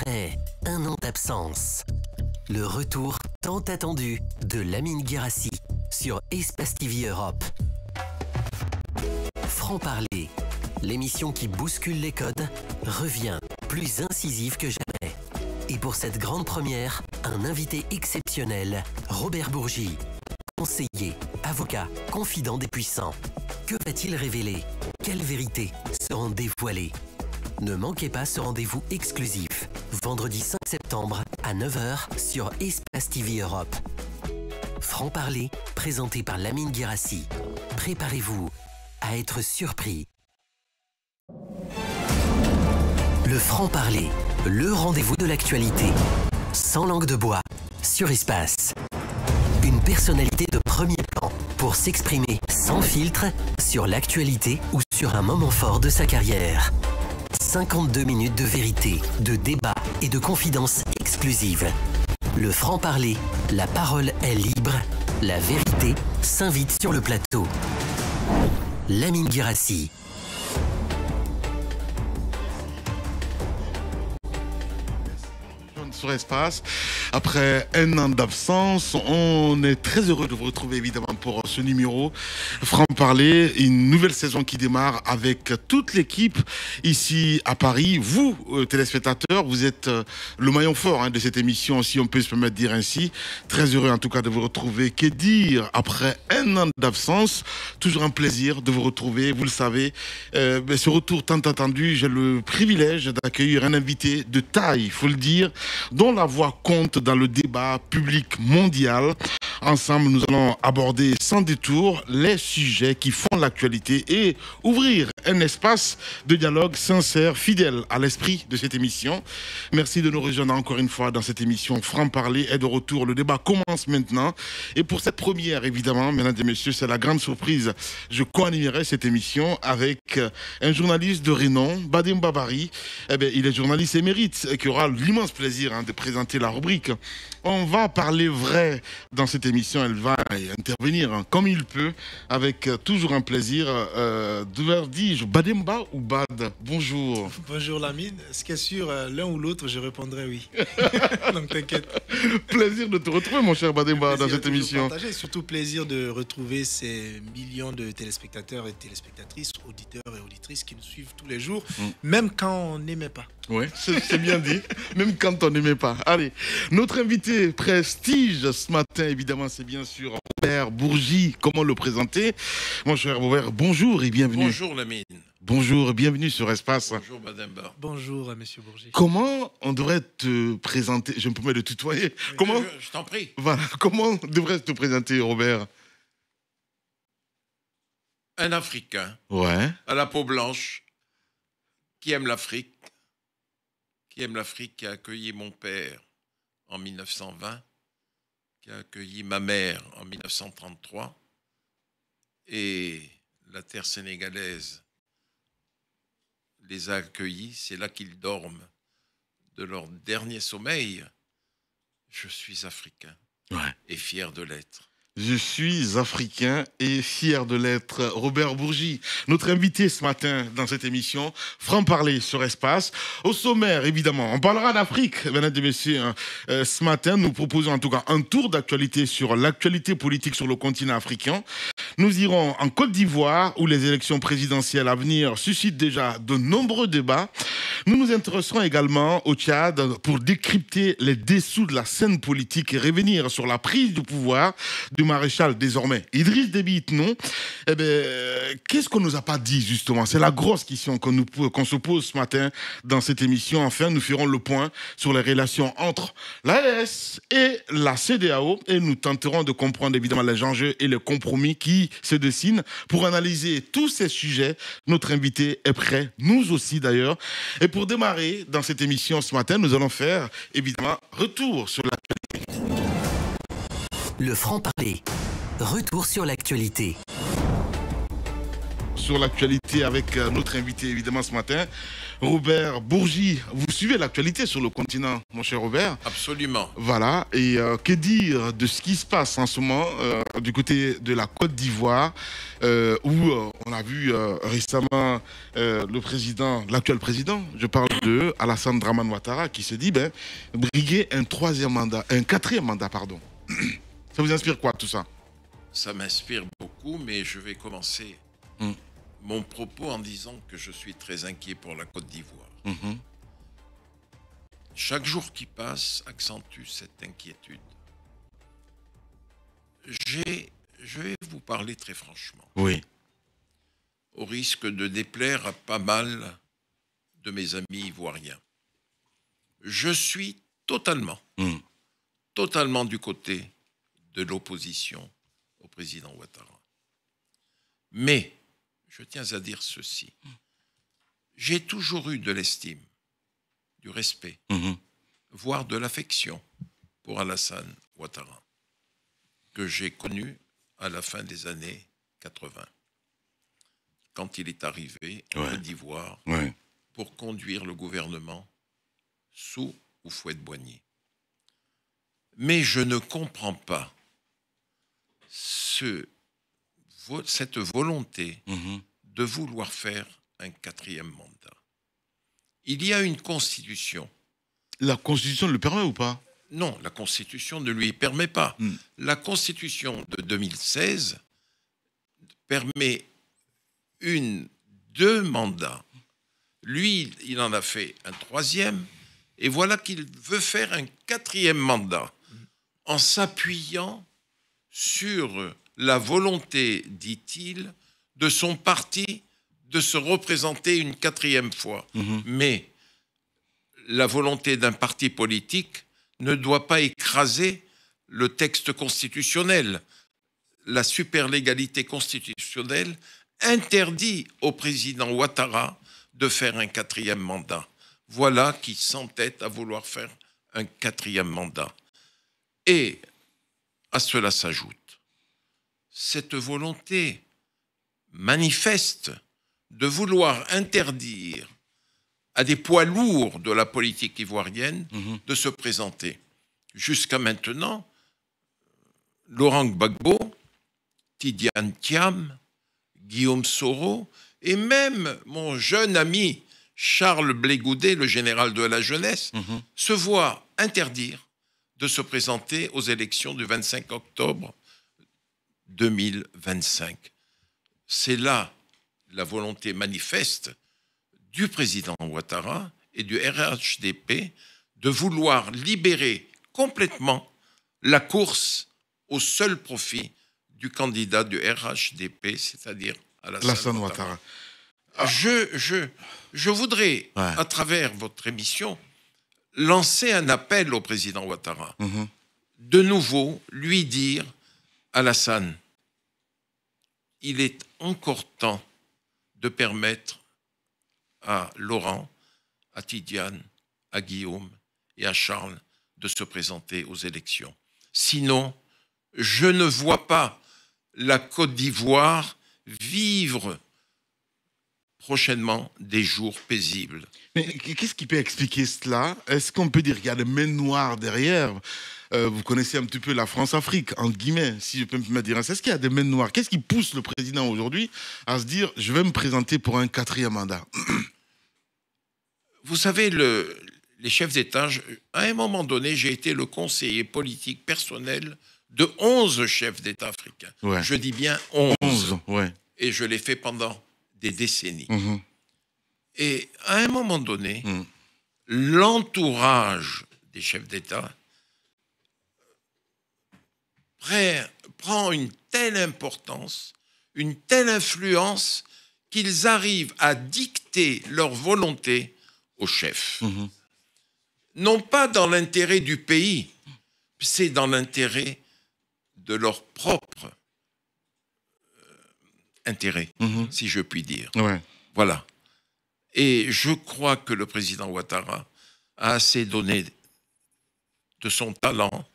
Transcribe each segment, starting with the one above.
Après un an d'absence, le retour tant attendu de Lamine Guérassi sur Espace TV Europe. Franc-parler, l'émission qui bouscule les codes, revient plus incisive que jamais. Et pour cette grande première, un invité exceptionnel, Robert Bourgi, conseiller, avocat, confident des puissants. Que va-t-il révéler? Quelles vérités seront dévoilées? Ne manquez pas ce rendez-vous exclusif, vendredi 5 septembre à 9 h sur Espace TV Europe. Franc-parler, présenté par Lamine Guérassi. Préparez-vous à être surpris. Le franc-parler, le rendez-vous de l'actualité. Sans langue de bois, sur Espace. Une personnalité de premier plan pour s'exprimer sans filtre sur l'actualité ou sur un moment fort de sa carrière. 52 minutes de vérité, de débat et de confidences exclusives. Le franc-parler, la parole est libre, la vérité s'invite sur le plateau. Lamine Guérassi. Sur Espace. Après un an d'absence, on est très heureux de vous retrouver évidemment pour ce numéro Franc-parler, une nouvelle saison qui démarre avec toute l'équipe ici à Paris. Vous, téléspectateurs, vous êtes le maillon fort de cette émission, si on peut se permettre de dire ainsi. Très heureux en tout cas de vous retrouver. Que dire après un an d'absence? Toujours un plaisir de vous retrouver. Vous le savez, ce retour tant attendu, j'ai le privilège d'accueillir un invité de taille, il faut le dire, dont la voix compte dans le débat public mondial. Ensemble, nous allons aborder sans détour les sujets qui font l'actualité et ouvrir un espace de dialogue sincère, fidèle à l'esprit de cette émission. Merci de nous rejoindre encore une fois dans cette émission Franc-parler est de retour. Le débat commence maintenant. Et pour cette première, évidemment, mesdames et messieurs, c'est la grande surprise. Je co-animerai cette émission avec un journaliste de renom, Badem Babari. Il est journaliste émérite et qui aura l'immense plaisir de présenter la rubrique. On va parler vrai dans cette émission. Elle va intervenir comme il peut, avec toujours un plaisir. Dis-je Bademba ou Bad? Bonjour. Bonjour Lamine. Ce qui est sûr, l'un ou l'autre, je répondrai oui. Donc t'inquiète. Plaisir de te retrouver, mon cher Bademba, dans cette émission. Partager, surtout plaisir de retrouver ces millions de téléspectateurs et téléspectatrices, auditeurs et auditrices qui nous suivent tous les jours, même quand on n'aimait pas. Oui, c'est bien dit, même quand on n'aimait pas. Allez, notre invité prestige ce matin, évidemment, c'est bien sûr Robert Bourgi. Comment le présenter? Mon cher Robert, bonjour et bienvenue. Bonjour Lamine. Bonjour et bienvenue sur Espace. Bonjour Bademba. Bonjour monsieur Bourgi. Comment on devrait te présenter? Je me permets de tutoyer. Comment Je t'en prie. Voilà, comment devrais-je te présenter, Robert? Un Africain, Ouais. à la peau blanche, qui aime l'Afrique, qui a accueilli mon père en 1920, qui a accueilli ma mère en 1933, et la terre sénégalaise les a accueillis, c'est là qu'ils dorment de leur dernier sommeil. Je suis africain et fier de l'être. Je suis africain et fier de l'être. Robert Bourgi, notre invité ce matin dans cette émission, Franc-parler sur Espace. Au sommaire, évidemment, on parlera d'Afrique, mesdames et messieurs. Ce matin, nous proposons en tout cas un tour d'actualité sur l'actualité politique sur le continent africain. Nous irons en Côte d'Ivoire, où les élections présidentielles à venir suscitent déjà de nombreux débats. Nous nous intéresserons également au Tchad pour décrypter les dessous de la scène politique et revenir sur la prise du pouvoir du maréchal désormais Idriss Déby Itno. Qu'est-ce qu'on nous a pas dit justement? C'est la grosse question qu'on se pose ce matin dans cette émission. Enfin, nous ferons le point sur les relations entre l'AES et la CEDEAO et nous tenterons de comprendre évidemment les enjeux et les compromis qui se dessinent. Pour analyser tous ces sujets, notre invité est prêt, nous aussi d'ailleurs. Et pour démarrer dans cette émission ce matin, nous allons faire évidemment retour sur l'actualité. Le franc-parler, retour sur l'actualité. Sur l'actualité avec notre invité évidemment ce matin, Robert Bourgi, vous suivez l'actualité sur le continent, mon cher Robert. Absolument. Voilà, et que dire de ce qui se passe en ce moment du côté de la Côte d'Ivoire, où on a vu récemment le président, l'actuel président, je parle de Alassane Dramane Ouattara, qui se dit briguer un quatrième mandat, pardon. Ça vous inspire quoi tout ça? Ça m'inspire beaucoup, mais je vais commencer mon propos en disant que je suis très inquiet pour la Côte d'Ivoire. Chaque jour qui passe accentue cette inquiétude. Je vais vous parler très franchement. Oui. Au risque de déplaire à pas mal de mes amis ivoiriens. Je suis totalement du côté de l'opposition au président Ouattara. Mais, je tiens à dire ceci, j'ai toujours eu de l'estime, du respect, voire de l'affection pour Alassane Ouattara, que j'ai connu à la fin des années 80, quand il est arrivé en Côte d'Ivoire pour conduire le gouvernement sous Houphouët-Boigny. Mais je ne comprends pas cette volonté de vouloir faire un quatrième mandat. Il y a une constitution. La constitution le permet ou pas? Non, la constitution ne lui permet pas. La constitution de 2016 permet deux mandats. Lui, il en a fait un troisième, et voilà qu'il veut faire un quatrième mandat en s'appuyant sur la volonté, dit-il, de son parti de se représenter une quatrième fois. Mais la volonté d'un parti politique ne doit pas écraser le texte constitutionnel. La superlégalité constitutionnelle interdit au président Ouattara de faire un quatrième mandat. Voilà qui s'entête à vouloir faire un quatrième mandat. Et à cela s'ajoute cette volonté manifeste de vouloir interdire à des poids lourds de la politique ivoirienne de se présenter. Jusqu'à maintenant, Laurent Gbagbo, Tidiane Thiam, Guillaume Soro et même mon jeune ami Charles Blé Goudet, le général de la jeunesse, se voient interdire de se présenter aux élections du 25 octobre 2025. C'est là la volonté manifeste du président Ouattara et du RHDP de vouloir libérer complètement la course au seul profit du candidat du RHDP, c'est-à-dire Alassane Ouattara. Je voudrais, à travers votre émission, lancer un appel au président Ouattara. De nouveau, lui dire, Alassane, il est encore temps de permettre à Laurent, à Tidiane, à Guillaume et à Charles de se présenter aux élections. Sinon, je ne vois pas la Côte d'Ivoire vivre prochainement des jours paisibles. Mais qu'est-ce qui peut expliquer cela? Est-ce qu'on peut dire qu'il y a des mains noires derrière? Vous connaissez un petit peu la France-Afrique, entre guillemets, si je peux me dire. Est-ce qu'il y a des mains noires? Qu'est-ce qui pousse le président aujourd'hui à se dire « je vais me présenter pour un quatrième mandat » Vous savez, les chefs d'État, à un moment donné, j'ai été le conseiller politique personnel de 11 chefs d'État africains. Je dis bien 11. Et je l'ai fait pendant des décennies. Et à un moment donné, l'entourage des chefs d'État prend une telle importance, une telle influence qu'ils arrivent à dicter leur volonté aux chefs. Non pas dans l'intérêt du pays, c'est dans l'intérêt de leur propre intérêt, si je puis dire. Voilà. Et je crois que le président Ouattara a assez donné de son talent,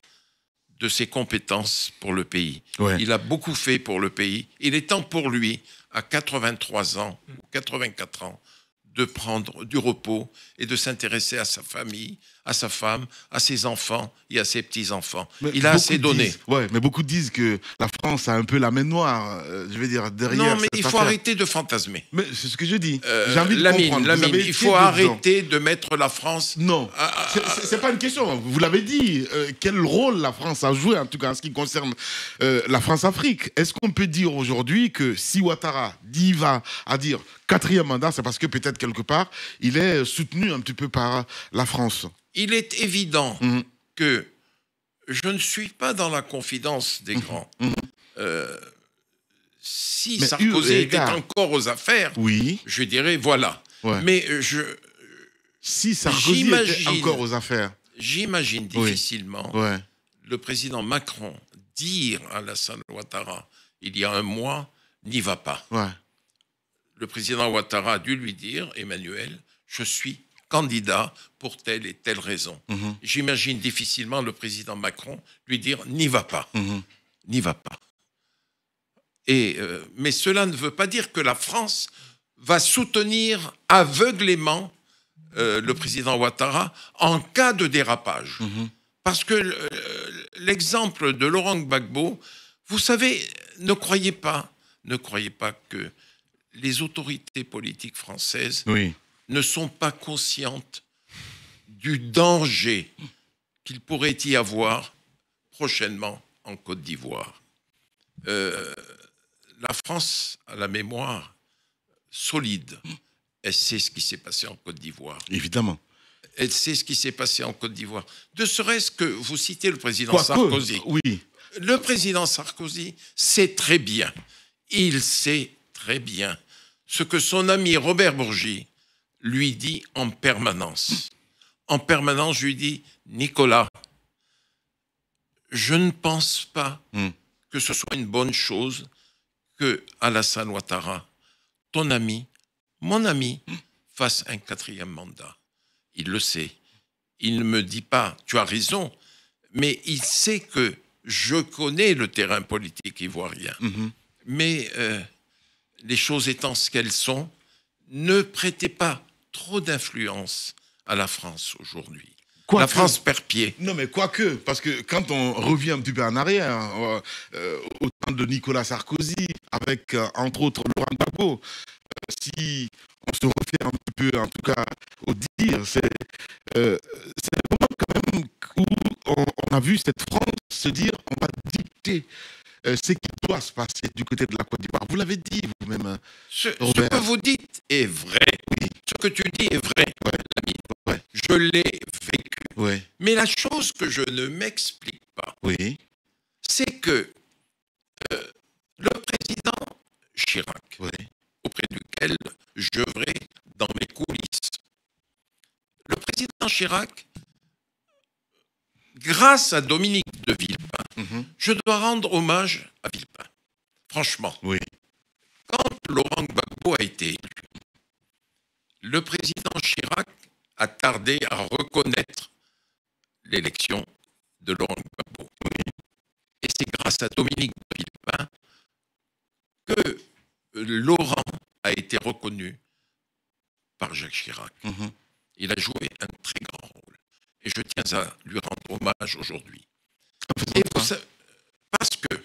de ses compétences pour le pays. Il a beaucoup fait pour le pays. Il est temps pour lui, à 83 ans ou 84 ans, de prendre du repos et de s'intéresser à sa famille, à sa femme, à ses enfants et à ses petits-enfants. Il a assez donné. Ouais, mais beaucoup disent que la France a un peu la main noire, je vais dire, derrière. Non, mais il faut arrêter de fantasmer. Mais c'est ce que je dis. J'ai envie de comprendre. Lamine, il faut arrêter de mettre la France... Non, c'est pas une question. Vous l'avez dit. Quel rôle la France a joué, en tout cas en ce qui concerne la France-Afrique? Est-ce qu'on peut dire aujourd'hui que si Ouattara va à dire 4e mandat, c'est parce que peut-être quelque part, il est soutenu un petit peu par la France? Il est évident que je ne suis pas dans la confidence des grands. Si Sarkozy était encore aux affaires, je dirais voilà. Ouais. Mais si Sarkozy était encore aux affaires, j'imagine difficilement le président Macron dire à Alassane Ouattara il y a un mois, n'y va pas. Ouais. Le président Ouattara a dû lui dire, Emmanuel, je suis candidat pour telle et telle raison. J'imagine difficilement le président Macron lui dire n'y va pas. N'y va pas. Mais cela ne veut pas dire que la France va soutenir aveuglément le président Ouattara en cas de dérapage. Parce que l'exemple de Laurent Gbagbo, vous savez, ne croyez pas que les autorités politiques françaises ne sont pas conscientes du danger qu'il pourrait y avoir prochainement en Côte d'Ivoire. La France a la mémoire solide. Elle sait ce qui s'est passé en Côte d'Ivoire. Évidemment. Elle sait ce qui s'est passé en Côte d'Ivoire. De serait-ce que vous citez le président Sarkozy. Le président Sarkozy sait très bien, il sait très bien ce que son ami Robert Bourgi lui dit en permanence. En permanence, je lui dis, Nicolas, je ne pense pas que ce soit une bonne chose que Alassane Ouattara, ton ami, mon ami, fasse un 4e mandat. Il le sait. Il ne me dit pas, tu as raison, mais il sait que je connais le terrain politique ivoirien. Mais les choses étant ce qu'elles sont, ne prêtez pas trop d'influence à la France aujourd'hui. La France perd pied. Non, mais quoique, parce que quand on revient un petit peu en arrière, au temps de Nicolas Sarkozy, avec entre autres Laurent Gbagbo, si on se refait un petit peu, en tout cas, au dire, c'est le moment quand même où on a vu cette France se dire on va dicter ce qui doit se passer du côté de la Côte d'Ivoire. Vous l'avez dit vous-même, ce que vous dites est vrai. Ce que tu dis est vrai, Lamine. Je l'ai vécu. Mais la chose que je ne m'explique pas, c'est que le président Chirac, auprès duquel j'œuvrais dans mes coulisses, le président Chirac, grâce à Dominique de Villepin, je dois rendre hommage à Villepin. Franchement. Quand Laurent Gbagbo a été élu, le président Chirac a tardé à reconnaître l'élection de Laurent Gbagbo. Et c'est grâce à Dominique de Villepin que Laurent a été reconnu par Jacques Chirac. Il a joué un très grand rôle. Et je tiens à lui rendre hommage aujourd'hui. Parce que,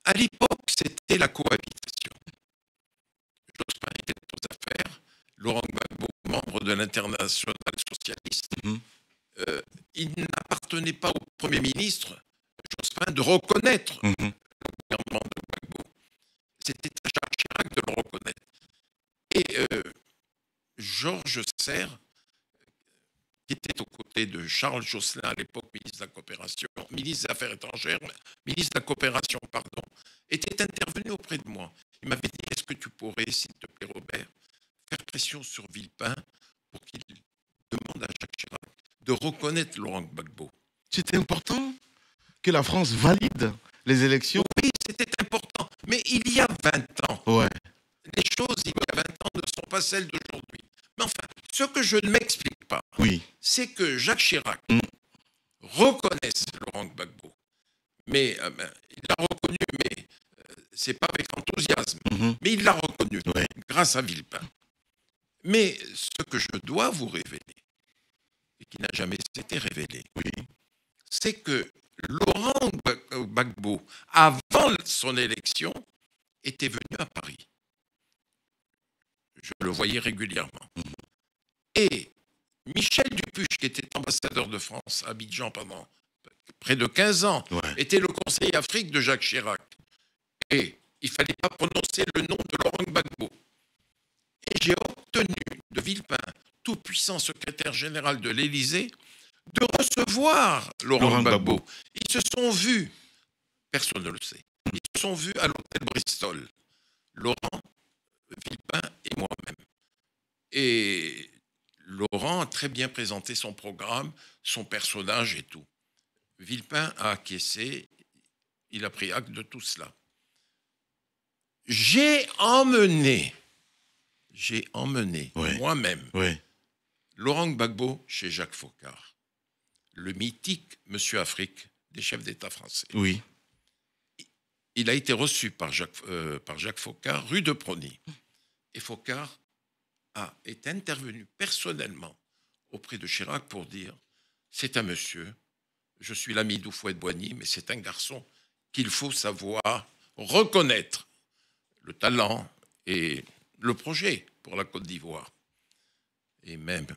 à l'époque, c'était la cohabitation. Jospin était aux affaires, Laurent Gbagbo, membre de l'Internationale socialiste, il n'appartenait pas au Premier ministre, Jospin, de reconnaître le gouvernement de Gbagbo. C'était à Jacques Chirac de le reconnaître. Et Georges Serre, qui était aux côtés de Charles Josselin, à l'époque ministre de la Coopération, ministre des Affaires étrangères, ministre de la Coopération, pardon, était intervenu auprès de moi. Il m'avait dit, est-ce que tu pourrais, s'il te plaît, Robert, faire pression sur Villepin pour qu'il demande à Jacques Chirac de reconnaître Laurent Gbagbo. C'était important que la France valide les élections. Oui, c'était important. Mais il y a 20 ans, les choses, il y a 20 ans, ne sont pas celles d'aujourd'hui. Mais enfin, ce que je ne m'explique pas, c'est que Jacques Chirac reconnaisse Laurent Gbagbo. Mais il l'a reconnu, mais c'est pas avec enthousiasme. Mais il l'a reconnu grâce à Villepin. Mais ce que je dois vous révéler, et qui n'a jamais été révélé, c'est que Laurent Gbagbo, avant son élection, était venu à Paris. Je le voyais régulièrement. Et Michel Dupuche, qui était ambassadeur de France à Abidjan pendant près de 15 ans, était le conseiller Afrique de Jacques Chirac. Et il ne fallait pas prononcer le nom de Laurent Gbagbo. Et j'ai obtenu de Villepin, tout-puissant secrétaire général de l'Élysée, de recevoir Laurent Gbagbo. Ils se sont vus, personne ne le sait, ils se sont vus à l'hôtel Bristol, Laurent, Villepin et moi-même. Et Laurent a très bien présenté son programme, son personnage et tout. Villepin a acquiescé, il a pris acte de tout cela. J'ai emmené moi-même Laurent Gbagbo chez Jacques Foccart, le mythique Monsieur Afrique des chefs d'État français. Oui. Il a été reçu par Jacques Foccart, rue de Prony. Et Foccart est intervenu personnellement auprès de Chirac pour dire « C'est un monsieur, je suis l'ami d'Houphouët-Boigny, mais c'est un garçon qu'il faut savoir reconnaître le talent et le projet pour la Côte d'Ivoire. » Et même,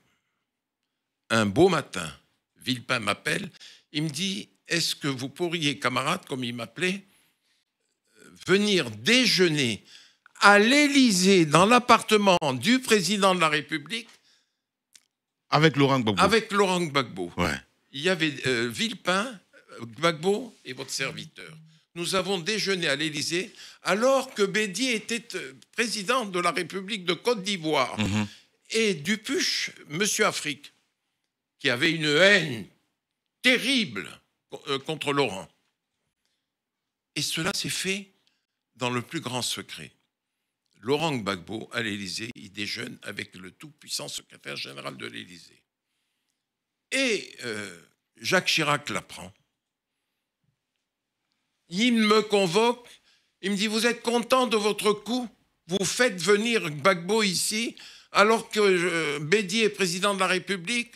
un beau matin, Villepin m'appelle, il me dit « Est-ce que vous pourriez, camarade, comme il m'appelait, venir déjeuner à l'Élysée, dans l'appartement du président de la République, avec Laurent Gbagbo. » Avec Laurent Gbagbo. Il y avait Villepin, Gbagbo et votre serviteur. Nous avons déjeuné à l'Élysée alors que Bédier était président de la République de Côte d'Ivoire. Et Dupuche, Monsieur Afrique, qui avait une haine terrible contre Laurent. Et cela s'est fait dans le plus grand secret. Laurent Gbagbo, à l'Élysée, il déjeune avec le tout-puissant secrétaire général de l'Élysée. Et Jacques Chirac l'apprend. Il me convoque, il me dit « Vous êtes content de votre coup? Vous faites venir Gbagbo ici alors que Bédier est président de la République ?»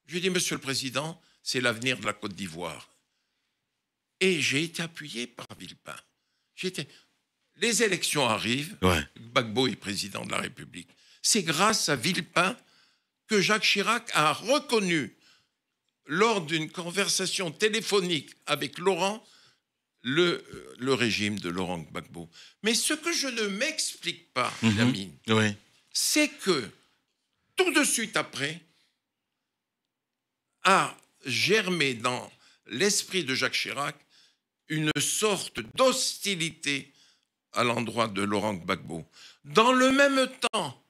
Je lui dis « Monsieur le Président, c'est l'avenir de la Côte d'Ivoire. » Et j'ai été appuyé par Villepin. Les élections arrivent, Gbagbo est président de la République. C'est grâce à Villepin que Jacques Chirac a reconnu, lors d'une conversation téléphonique avec Laurent, le régime de Laurent Gbagbo. Mais ce que je ne m'explique pas, Lamine, c'est que tout de suite après, a germé dans l'esprit de Jacques Chirac une sorte d'hostilité à l'endroit de Laurent Gbagbo. Dans le même temps,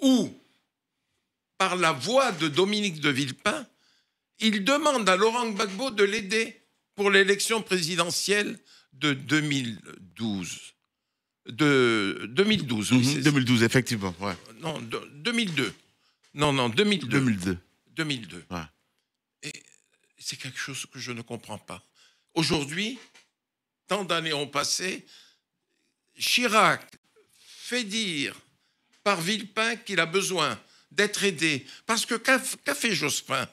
où, par la voix de Dominique de Villepin, il demande à Laurent Gbagbo de l'aider pour l'élection présidentielle de 2012. De 2012, oui. 2012, effectivement. Non, 2002. Non, 2002. 2002. Et c'est quelque chose que je ne comprends pas. Aujourd'hui, tant d'années ont passé, Chirac fait dire par Villepin qu'il a besoin d'être aidé. Parce que qu'a fait Jospin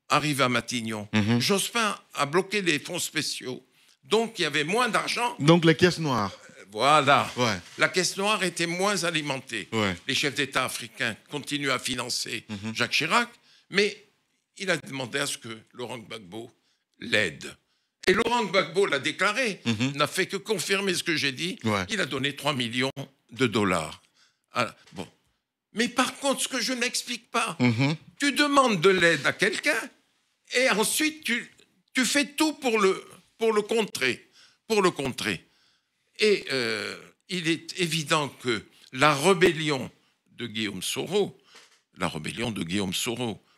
arrivé à Matignon? Jospin a bloqué les fonds spéciaux. Donc, il y avait moins d'argent. Donc, la caisse noire. Voilà. La caisse noire était moins alimentée. Les chefs d'État africains continuent à financer Jacques Chirac, mais il a demandé à ce que Laurent Gbagbo l'aide. Et Laurent Gbagbo l'a déclaré, n'a fait que confirmer ce que j'ai dit. Il a donné 3 millions de dollars. Bon. Mais par contre, ce que je n'explique pas, tu demandes de l'aide à quelqu'un et ensuite tu fais tout pour le contrer. Et il est évident que la rébellion de Guillaume Soro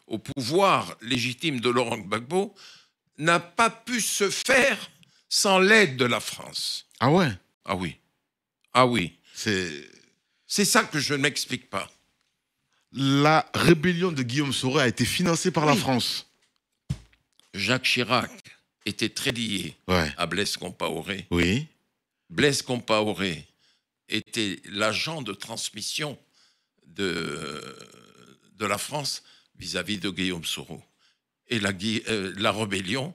au pouvoir légitime de Laurent Gbagbo n'a pas pu se faire sans l'aide de la France. Ah ouais? Ah oui. C'est ça que je ne m'explique pas. La rébellion de Guillaume Soro a été financée par la France. Jacques Chirac était très lié à Blaise Compaoré. Oui. Blaise Compaoré était l'agent de transmission de la France vis-à-vis de Guillaume Soro. Et la rébellion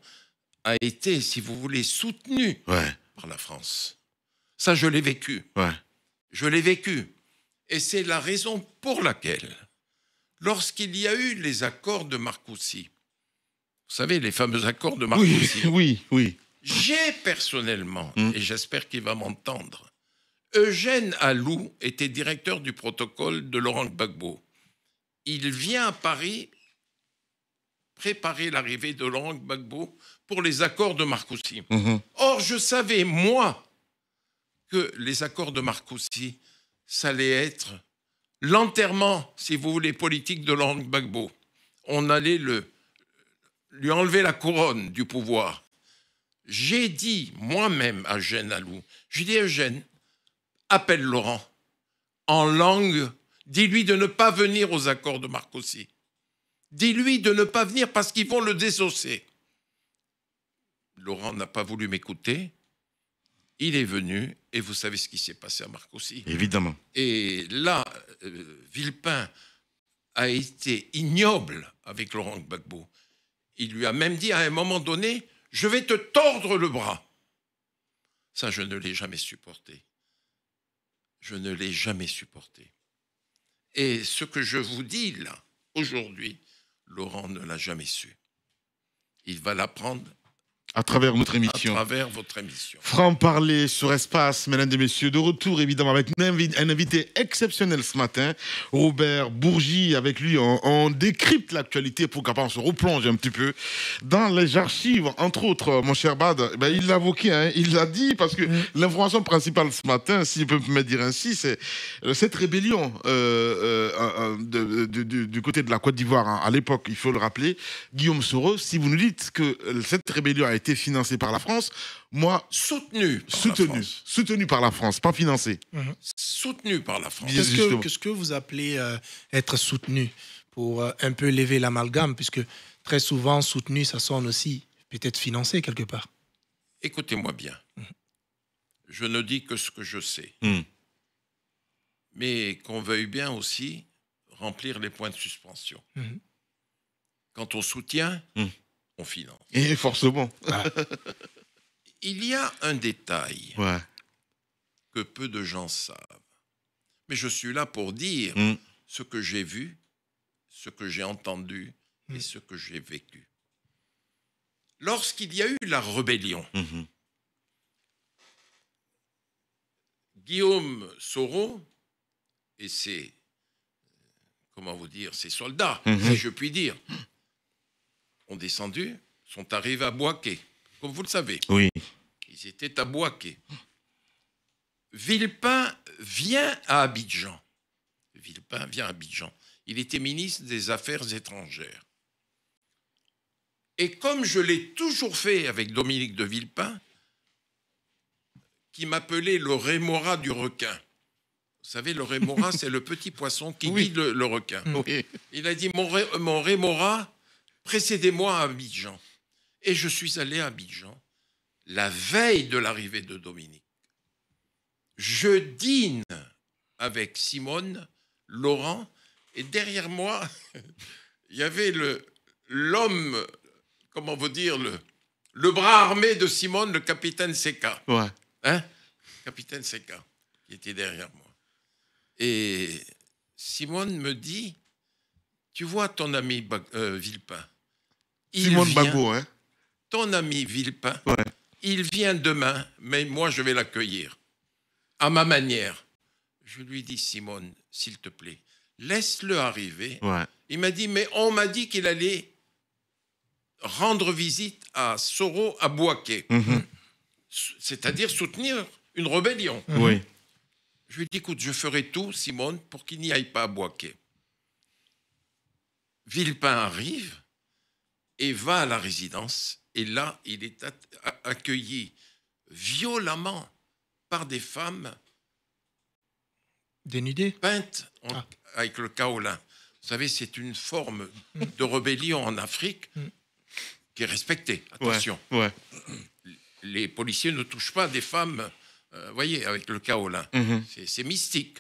a été, si vous voulez, soutenue par la France. Ça, je l'ai vécu. Je l'ai vécu. Et c'est la raison pour laquelle, lorsqu'il y a eu les accords de Marcoussis, vous savez, les fameux accords de Marcoussis, Oui. j'ai personnellement, et j'espère qu'il va m'entendre, Eugène Alou était directeur du protocole de Laurent Gbagbo. Il vient à Paris préparer l'arrivée de Laurent Gbagbo pour les accords de Marcoussis. Or, je savais, moi, que les accords de Marcoussis, ça allait être l'enterrement, si vous voulez, politique de Laurent Gbagbo. On allait lui enlever la couronne du pouvoir. J'ai dit moi-même à Eugène Alou, j'ai dit Eugène, appelle Laurent en langue, dis-lui de ne pas venir aux accords de Marcoussis. Dis-lui de ne pas venir parce qu'ils vont le désosser. Laurent n'a pas voulu m'écouter. Il est venu et vous savez ce qui s'est passé à Marcoussis. Évidemment. Et là, Villepin a été ignoble avec Laurent Gbagbo. Il lui a même dit à un moment donné, je vais te tordre le bras. Ça, je ne l'ai jamais supporté. Je ne l'ai jamais supporté. Et ce que je vous dis là, aujourd'hui, Laurent ne l'a jamais su. Il va l'apprendre À travers notre émission. à travers votre émission. Franc-parler sur Espace, mesdames et messieurs, de retour évidemment avec un invité exceptionnel ce matin, Robert Bourgi. Avec lui, on décrypte l'actualité pour qu'on se replonge un petit peu dans les archives, entre autres, mon cher Bad. Il l'a évoqué, hein, il l'a dit, parce que l'information principale ce matin, si je peux me dire ainsi, c'est cette rébellion du côté de la Côte d'Ivoire, hein, à l'époque, il faut le rappeler. Guillaume Soro, si vous nous dites que cette rébellion a été financée par la France, moi... Soutenu par la France, pas financé. Soutenu par la France. Qu'est-ce que vous appelez être soutenu, pour un peu lever l'amalgame, puisque très souvent, soutenu, ça sonne aussi peut-être financé quelque part. Écoutez-moi bien. Je ne dis que ce que je sais. Mais qu'on veuille bien aussi remplir les points de suspension. Quand on soutient, on finance. Et forcément. Il y a un détail que peu de gens savent. Mais je suis là pour dire ce que j'ai vu, ce que j'ai entendu et ce que j'ai vécu. Lorsqu'il y a eu la rébellion, Guillaume Soro et ses, ses soldats, si je puis dire, ont descendu, sont arrivés à Bouaké, comme vous le savez. Oui. Ils étaient à Bouaké. Villepin vient à Abidjan. Il était ministre des Affaires étrangères. Et comme je l'ai toujours fait avec Dominique de Villepin, qui m'appelait le rémora du requin. Vous savez, le rémora, c'est le petit poisson qui guide le requin. Il a dit, mon rémora, précédez-moi à Abidjan. Et je suis allé à Abidjan la veille de l'arrivée de Dominique. Je dîne avec Simone, Laurent, et derrière moi, il y avait l'homme, comment vous dire, le bras armé de Simone, le capitaine Seka. Capitaine Seka, qui était derrière moi. Et Simone me dit, tu vois ton ami Villepin, Simone Gbagbo, hein. Ton ami Villepin, il vient demain, mais moi je vais l'accueillir à ma manière. Je lui dis, Simone, s'il te plaît, laisse-le arriver. Il m'a dit, mais on m'a dit qu'il allait rendre visite à Soro à Bouaké, c'est-à-dire soutenir une rébellion. Je lui dis, écoute, je ferai tout, Simone, pour qu'il n'y aille pas à Bouaké. Villepin arrive et va à la résidence. Et là, il est accueilli violemment par des femmes dénudées, peintes avec le kaolin. Vous savez, c'est une forme de rébellion en Afrique qui est respectée. Attention. Les policiers ne touchent pas des femmes Vous voyez, avec le kaolin. C'est mystique.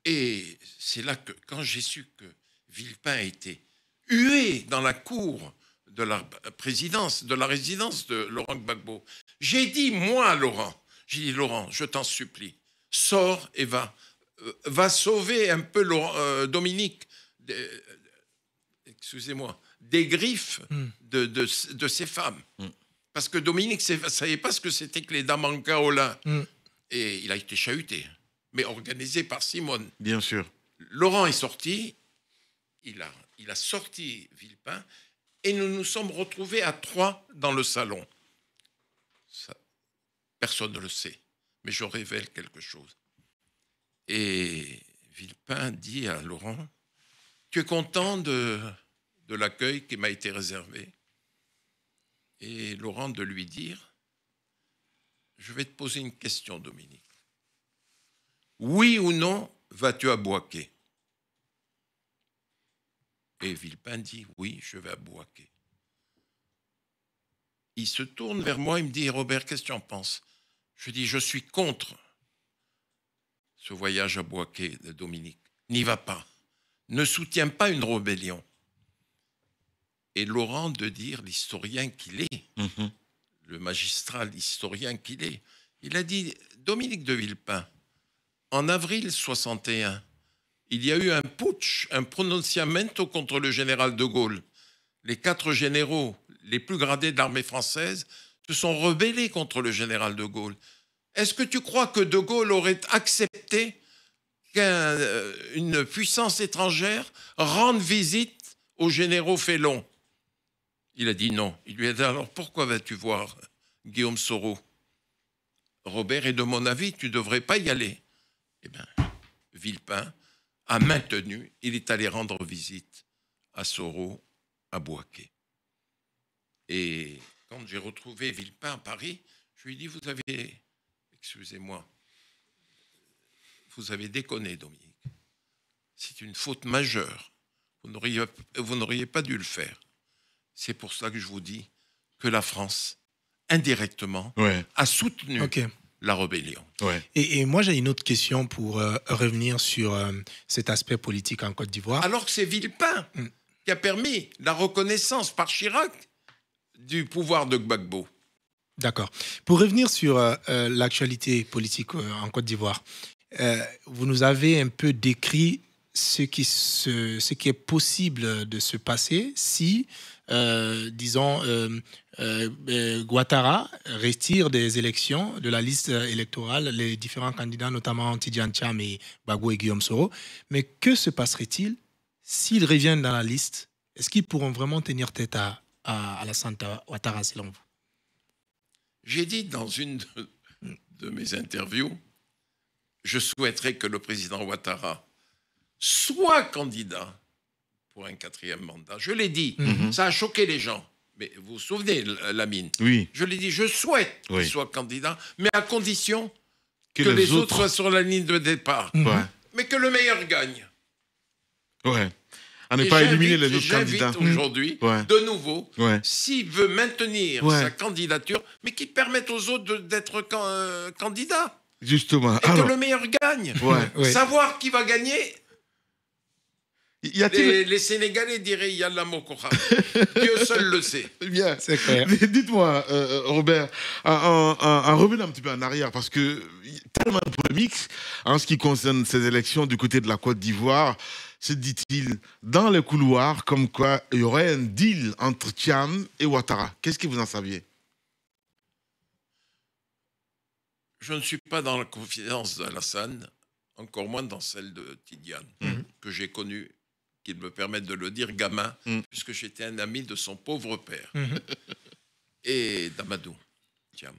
Et c'est là que, quand j'ai su que Villepin était hué dans la cour de la présidence, de la résidence de Laurent Gbagbo, j'ai dit, moi, à Laurent, j'ai dit, Laurent, je t'en supplie, sors et va sauver un peu Dominique, excusez-moi, des griffes de ces femmes. Parce que Dominique ne savait pas ce que c'était que les dames en kaolin. Et il a été chahuté, mais organisé par Simone. Bien sûr. Laurent est sorti, il a sorti Villepin, et nous nous sommes retrouvés à 3 dans le salon. Ça, personne ne le sait, mais je révèle quelque chose. Et Villepin dit à Laurent, tu es content de l'accueil qui m'a été réservé? Et Laurent de lui dire, je vais te poser une question, Dominique. Oui ou non, vas-tu à Bouaké? Et Villepin dit, oui, je vais à Bouaké. Il se tourne vers moi, il me dit, Robert, qu'est-ce que tu en penses? Je dis, je suis contre ce voyage à Bouaké de Dominique. N'y va pas. Ne soutiens pas une rébellion. Et Laurent de dire, l'historien qu'il est, le magistral historien qu'il est, il a dit, Dominique de Villepin, en avril 61, il y a eu un putsch, un pronunciamento contre le général de Gaulle. Les 4 généraux les plus gradés de l'armée française se sont rebellés contre le général de Gaulle. Est-ce que tu crois que de Gaulle aurait accepté qu'une puissance étrangère rende visite aux généraux félons? Il a dit non. Il lui a dit, alors pourquoi vas-tu voir Guillaume Soro? Robert est de mon avis, tu ne devrais pas y aller. Eh bien, Villepin a maintenu, il est allé rendre visite à Soro, à Bouaké. Et quand j'ai retrouvé Villepin à Paris, je lui ai dit, vous avez, excusez-moi, vous avez déconné, Dominique. C'est une faute majeure. Vous n'auriez pas dû le faire. C'est pour ça que je vous dis que la France, indirectement, a soutenu la rébellion. Et moi, j'ai une autre question pour revenir sur cet aspect politique en Côte d'Ivoire. Alors que c'est Villepin qui a permis la reconnaissance par Chirac du pouvoir de Gbagbo. D'accord. Pour revenir sur l'actualité politique en Côte d'Ivoire, vous nous avez un peu décrit ce qui est possible de se passer si, disons, Ouattara retire des élections de la liste électorale les différents candidats, notamment Tidiane Cham et Gbagbo et Guillaume Soro. Mais que se passerait-il s'ils reviennent dans la liste? Est-ce qu'ils pourront vraiment tenir tête à Alassane Ouattara, selon vous? J'ai dit dans une de mes interviews, je souhaiterais que le président Ouattara soit candidat pour un 4e mandat. Je l'ai dit, ça a choqué les gens. Mais vous vous souvenez, Lamine? Oui. Je l'ai dit, je souhaite qu'il soit candidat, mais à condition que les autres soient sur la ligne de départ. Mais que le meilleur gagne. À ne pas éliminer les autres candidats. J'invite aujourd'hui, de nouveau, s'il veut maintenir sa candidature, mais qu'il permette aux autres d'être candidats. Justement. Et que le meilleur gagne. Savoir qui va gagner. Les Sénégalais diraient Yalla Mokora. Dieu seul le sait. Bien. C'est clair. Dites-moi, Robert, en revenant un petit peu en arrière, parce que y a tellement de polémiques en ce qui concerne ces élections du côté de la Côte d'Ivoire, se dit-il dans les couloirs comme quoi il y aurait un deal entre Thiam et Ouattara. Qu'est-ce que vous en saviez? Je ne suis pas dans la confidence d'Alassane, encore moins dans celle de Tidiane, que j'ai connue, qu'il me permette de le dire, gamin, puisque j'étais un ami de son pauvre père. Et d'Amadou Thiam.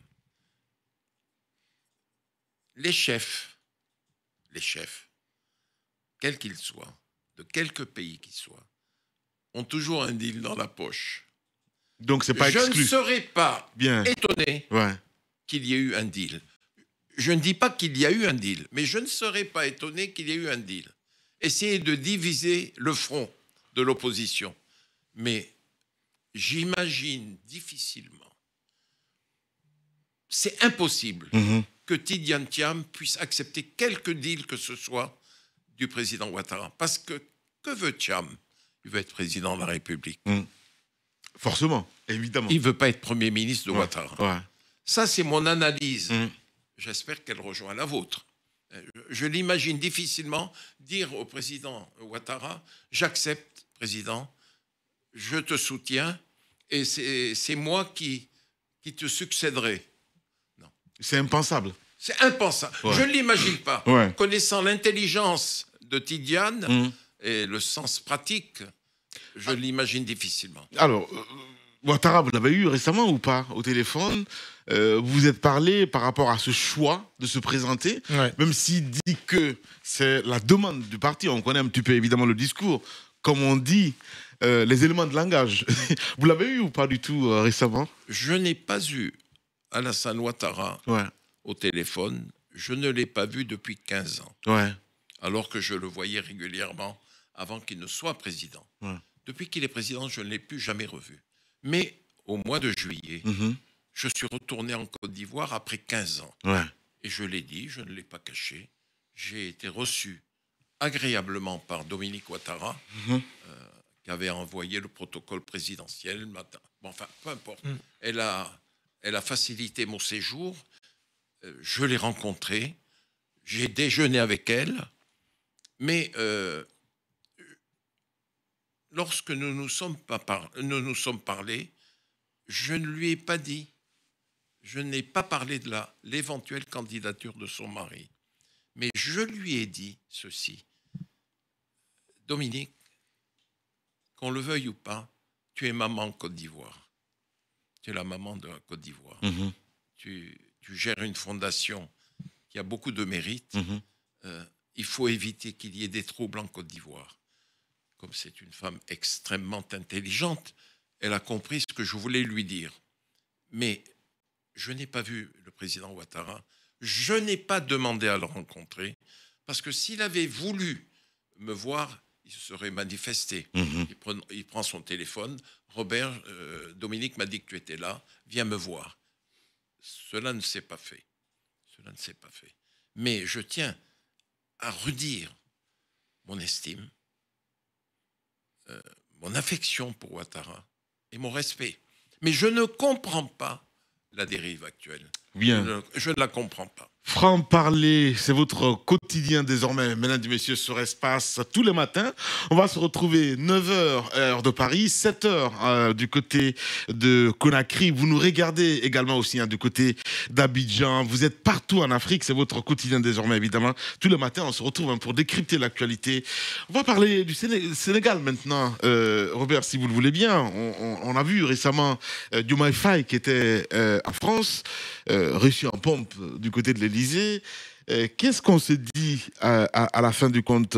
Les chefs, quels qu'ils soient, de quelque pays qu'ils soient, ont toujours un deal dans la poche. Donc c'est pas exclu. Je ne serais pas étonné qu'il y ait eu un deal. Je ne dis pas qu'il y a eu un deal, mais je ne serais pas étonné qu'il y ait eu un deal. Essayer de diviser le front de l'opposition. Mais j'imagine difficilement, c'est impossible que Tidjane Thiam puisse accepter quelque deal que ce soit du président Ouattara. Parce que veut Thiam? Il veut être président de la République. Forcément, évidemment. Il ne veut pas être Premier ministre de Ouattara. Ouais. Ça, c'est mon analyse. J'espère qu'elle rejoint la vôtre. Je l'imagine difficilement dire au président Ouattara, j'accepte, président, je te soutiens, et c'est moi qui te succéderai. Non. C'est impensable. C'est impensable. Ouais. Je ne l'imagine pas. Ouais. Connaissant l'intelligence de Tidjane et le sens pratique, je l'imagine difficilement. Alors, Ouattara, vous l'avez eu récemment ou pas au téléphone? Vous vous êtes parlé par rapport à ce choix de se présenter, même s'il dit que c'est la demande du parti. On connaît un petit peu évidemment le discours, comme on dit, les éléments de langage. Vous l'avez eu ou pas du tout récemment? Je n'ai pas eu Alassane Ouattara au téléphone. Je ne l'ai pas vu depuis 15 ans, alors que je le voyais régulièrement avant qu'il ne soit président. Depuis qu'il est président, je ne l'ai plus jamais revu. Mais au mois de juillet, je suis retourné en Côte d'Ivoire après 15 ans. Et je l'ai dit, je ne l'ai pas caché. J'ai été reçu agréablement par Dominique Ouattara, qui avait envoyé le protocole présidentiel le matin. Bon, enfin, peu importe. Elle a facilité mon séjour. Je l'ai rencontrée. J'ai déjeuné avec elle. Mais lorsque nous nous sommes parlé, je ne lui ai pas dit, je n'ai pas parlé de l'éventuelle candidature de son mari. Mais je lui ai dit ceci. Dominique, qu'on le veuille ou pas, tu es maman en Côte d'Ivoire. Tu es la maman de la Côte d'Ivoire. Tu gères une fondation qui a beaucoup de mérite. Il faut éviter qu'il y ait des troubles en Côte d'Ivoire. Comme c'est une femme extrêmement intelligente, elle a compris ce que je voulais lui dire. Mais je n'ai pas vu le président Ouattara. Je n'ai pas demandé à le rencontrer, parce que s'il avait voulu me voir, il se serait manifesté. Il prend son téléphone. Robert, Dominique m'a dit que tu étais là. Viens me voir. Cela ne s'est pas fait. Cela ne s'est pas fait. Mais je tiens à redire mon estime, mon affection pour Ouattara et mon respect. Mais je ne comprends pas la dérive actuelle. Bien. Je ne la comprends pas. Franc-parler, c'est votre quotidien désormais, mesdames et messieurs, sur Espace tous les matins. On va se retrouver 9h heure de Paris, 7h du côté de Conakry. Vous nous regardez également aussi du côté d'Abidjan. Vous êtes partout en Afrique, c'est votre quotidien désormais évidemment. Tous les matins, on se retrouve pour décrypter l'actualité. On va parler du Sénégal maintenant. Robert, si vous le voulez bien, on a vu récemment Diomaye Faye qui était en France, reçu en pompe du côté de l'Élysée. Qu'est-ce qu'on se dit à la fin du compte?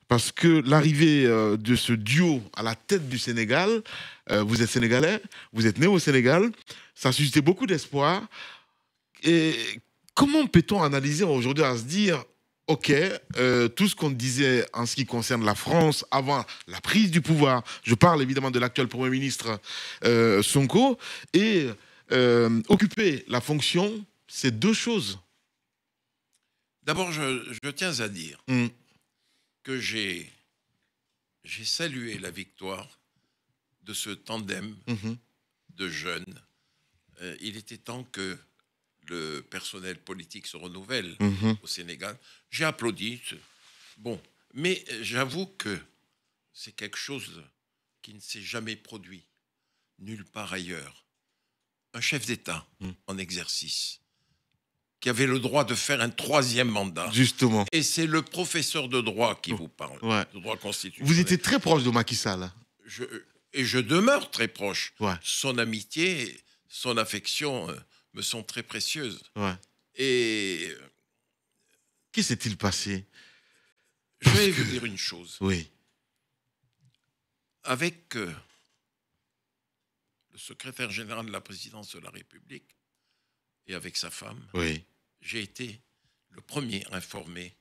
Parce que l'arrivée de ce duo à la tête du Sénégal, vous êtes sénégalais, vous êtes né au Sénégal, ça a suscité beaucoup d'espoir. Et comment peut-on analyser aujourd'hui à se dire, OK, tout ce qu'on disait en ce qui concerne la France avant la prise du pouvoir, je parle évidemment de l'actuel Premier ministre Sonko, et occuper la fonction, c'est deux choses. D'abord, je tiens à dire que j'ai salué la victoire de ce tandem de jeunes. Il était temps que le personnel politique se renouvelle au Sénégal. J'ai applaudi. Bon, mais j'avoue que c'est quelque chose qui ne s'est jamais produit nulle part ailleurs. Un chef d'État en exercice qui avait le droit de faire un troisième mandat. Justement. Et c'est le professeur de droit qui vous parle, de droit constitutionnel. Vous étiez très proche de Macky Sall. Et je demeure très proche. Son amitié, son affection me sont très précieuses. Et que s'est-il passé? Je vais vous dire une chose. Oui. Avec le secrétaire général de la présidence de la République et avec sa femme, j'ai été le premier informé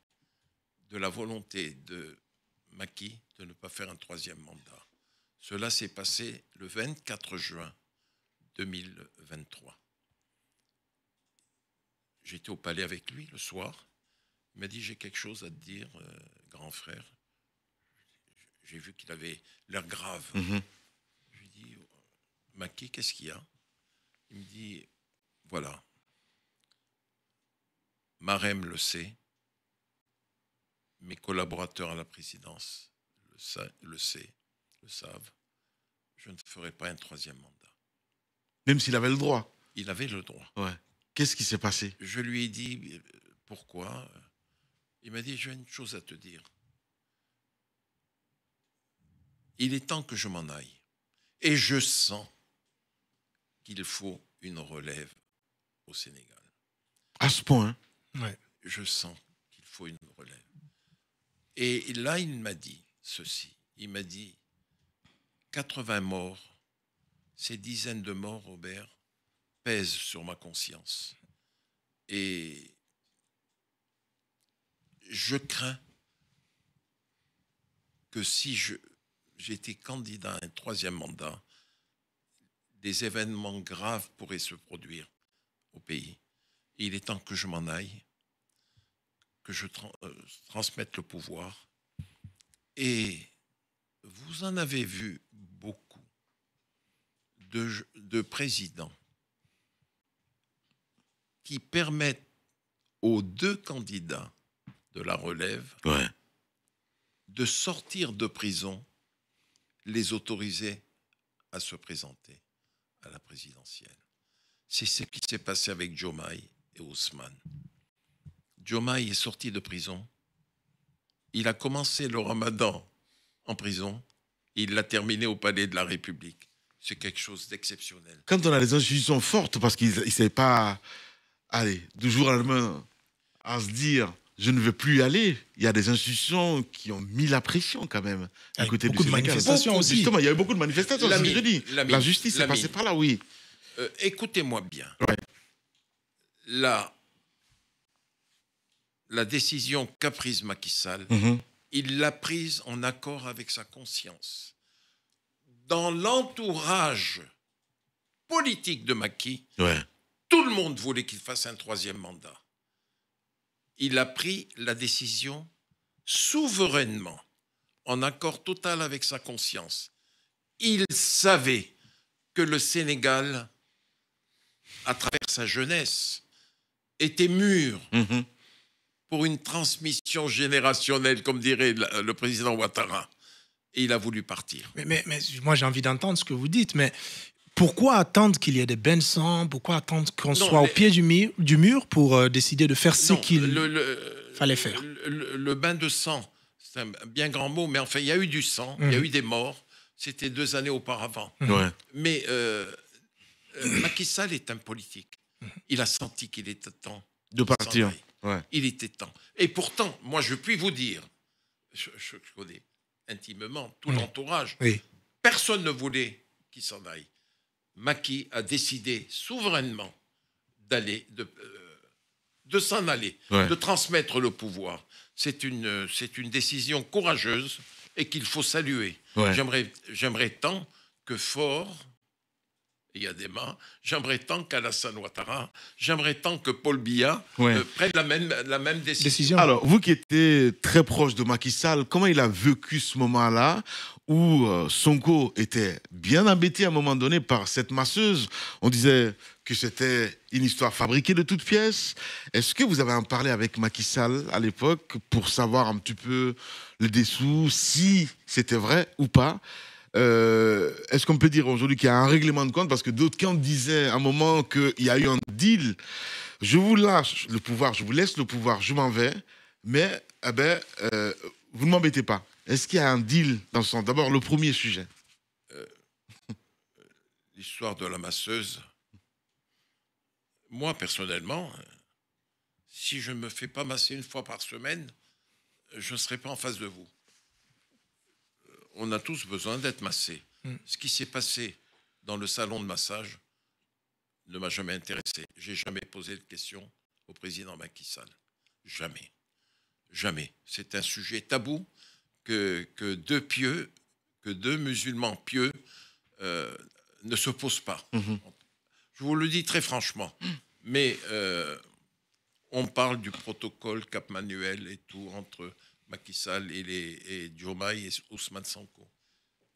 de la volonté de Macky de ne pas faire un troisième mandat. Cela s'est passé le 24 juin 2023. j'étais au palais avec lui le soir. Il m'a dit, j'ai quelque chose à te dire, grand frère. J'ai vu qu'il avait l'air grave. Je lui ai dit, Macky, qu'est-ce qu'il y a? Il me dit, voilà, Marème le sait, mes collaborateurs à la présidence le savent, je ne ferai pas un 3e mandat. Même s'il avait le droit. Il avait le droit. Ouais. Qu'est-ce qui s'est passé? Je lui ai dit, pourquoi? Il m'a dit, j'ai une chose à te dire. Il est temps que je m'en aille. Et je sens qu'il faut une relève au Sénégal. À ce point, hein? Ouais. Je sens qu'il faut une relève. Et là, il m'a dit ceci. Il m'a dit, 80 morts, ces dizaines de morts, Robert, pèsent sur ma conscience. Et je crains que si j'étais candidat à un 3e mandat, des événements graves pourraient se produire au pays. Et il est temps que je m'en aille, que je transmette le pouvoir. Et vous en avez vu beaucoup de présidents qui permettent aux 2 candidats de la relève de sortir de prison, les autoriser à se présenter à la présidentielle. C'est ce qui s'est passé avec Diomaye et Ousmane. Diomaye est sorti de prison. Il a commencé le ramadan en prison. Il l'a terminé au palais de la République. C'est quelque chose d'exceptionnel. Quand on a des institutions fortes, parce qu'ils ne savaient pas aller du jour au lendemain à se dire je ne veux plus y aller, il y a des institutions qui ont mis la pression quand même à côté du beaucoup de Sénégal. manifestations aussi. Justement, il y a eu beaucoup de manifestations, c'est ce que je dis. La justice est passée par là, oui. Écoutez-moi bien. Ouais. La décision qu'a prise Macky Sall, il l'a prise en accord avec sa conscience. Dans l'entourage politique de Macky, tout le monde voulait qu'il fasse un 3e mandat. Il a pris la décision souverainement, en accord total avec sa conscience. Il savait que le Sénégal, à travers sa jeunesse, était mûr pour une transmission générationnelle, comme dirait le président Ouattara. Et il a voulu partir. Mais moi, j'ai envie d'entendre ce que vous dites, mais pourquoi attendre qu'il y ait des bains de sang? Pourquoi attendre qu'on soit au pied du mur pour décider de faire ce qu'il fallait faire? Le bain de sang, c'est un bien grand mot, mais enfin, il y a eu du sang, il y a eu des morts. C'était 2 années auparavant. Mais Macky Sall est un politique. Il a senti qu'il était temps de partir. Il était temps. Et pourtant, moi, je puis vous dire, je connais intimement tout l'entourage, personne ne voulait qu'il s'en aille. Macky a décidé souverainement de s'en aller, de transmettre le pouvoir. C'est une décision courageuse et qu'il faut saluer. J'aimerais tant que Faure et Yadema, j'aimerais tant qu'Alassane Ouattara, j'aimerais tant que Paul Biya prennent la même décision. Alors, vous qui étiez très proche de Macky Sall, comment il a vécu ce moment-là où Sonko était bien embêté à un moment donné par cette masseuse? On disait que c'était une histoire fabriquée de toutes pièces. Est-ce que vous avez en parlé avec Macky Sall à l'époque pour savoir un petit peu le dessous, si c'était vrai ou pas? Est-ce qu'on peut dire aujourd'hui qu'il y a un règlement de compte? Parce que d'autres camps disaient à un moment qu'il y a eu un deal. Je vous lâche le pouvoir, je vous laisse le pouvoir, je m'en vais. Mais vous ne m'embêtez pas. Est-ce qu'il y a un deal dans ce sens? D'abord, le premier sujet. L'histoire de la masseuse. Moi, personnellement, si je ne me fais pas masser 1 fois par semaine, je ne serai pas en face de vous. On a tous besoin d'être massés. Ce qui s'est passé dans le salon de massage ne m'a jamais intéressé. Je n'ai jamais posé de question au président Macky Sall. Jamais. Jamais. C'est un sujet tabou que deux musulmans pieux ne se posent pas. Je vous le dis très franchement. Mais on parle du protocole Cap Manuel et tout entre Macky Sall et Diomaye et Ousmane Sonko.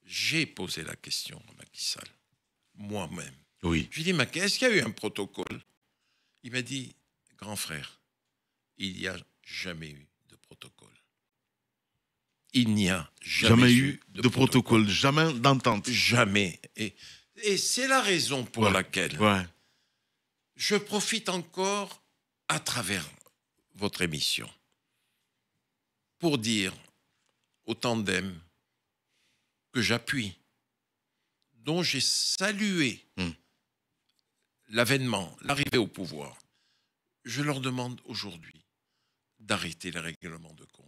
J'ai posé la question à Macky Sall, moi-même. Oui. Je lui ai dit, Macky, est-ce qu'il y a eu un protocole? Il m'a dit, grand frère, il n'y a jamais eu de protocole. Il n'y a jamais eu de protocole, jamais d'entente. Jamais. Et c'est la raison pour laquelle je profite encore à travers votre émission pour dire au tandem que j'appuie, dont j'ai salué l'avènement, l'arrivée au pouvoir, je leur demande aujourd'hui d'arrêter les règlements de compte.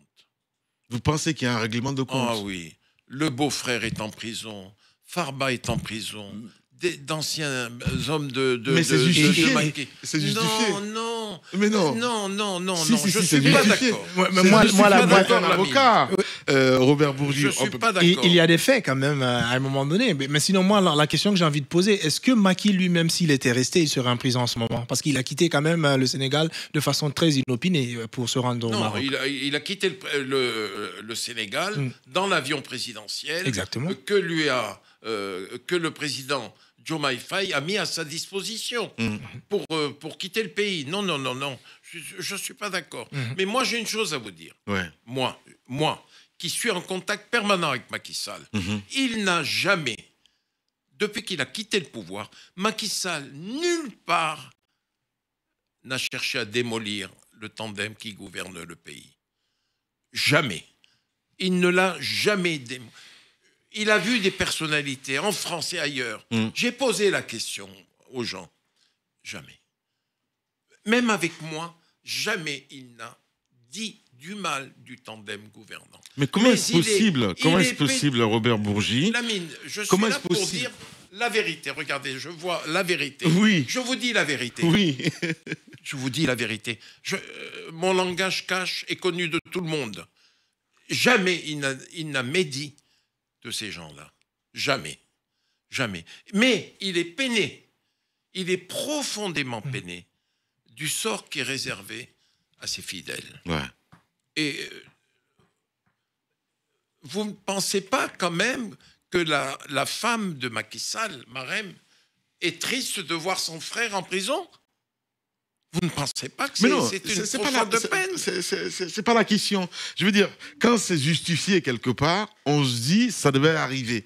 Vous pensez qu'il y a un règlement de compte? Ah oui, le beau-frère est en prison, Farba est en prison, d'anciens hommes Mais c'est justifié. C'est justifié. Non. Mais non. Non, si, je c'est suis pas justifié. d'accord. Moi, l'avocat, Robert Bourgi. Je suis pas d'accord. Il y a des faits quand même à un moment donné. Mais sinon, moi, la question que j'ai envie de poser, est-ce que Macky lui-même, s'il était resté, il serait en prison en ce moment? Parce qu'il a quitté quand même le Sénégal de façon très inopinée pour se rendre au Maroc. Non, il a quitté le Sénégal dans l'avion présidentiel. Exactement. Que le président Diomaye Faye a mis à sa disposition pour quitter le pays. Non, je ne suis pas d'accord. Mais moi, j'ai une chose à vous dire. Moi, qui suis en contact permanent avec Macky Sall, il n'a jamais, depuis qu'il a quitté le pouvoir, Macky Sall, nulle part, n'a cherché à démolir le tandem qui gouverne le pays. Jamais. Il ne l'a jamais démoli. Il a vu des personnalités en France et ailleurs. J'ai posé la question aux gens. Jamais. Même avec moi, jamais il n'a dit du mal du tandem gouvernant. Mais comment est-ce possible, Robert Bourgi? Lamine, je suis là pour dire la vérité. Regardez, je vois la vérité. Oui. Je vous dis la vérité. Oui. Je vous dis la vérité. Mon langage cash est connu de tout le monde. Jamais il n'a médit de ces gens-là. Jamais. Mais il est peiné. Il est profondément peiné du sort qui est réservé à ses fidèles. Et vous ne pensez pas quand même que la femme de Macky Sall, Marème, est triste de voir son frère en prison? Vous ne pensez pas que c'est une profonde peine? C'est pas la question. Je veux dire, quand c'est justifié quelque part, on se dit ça devait arriver.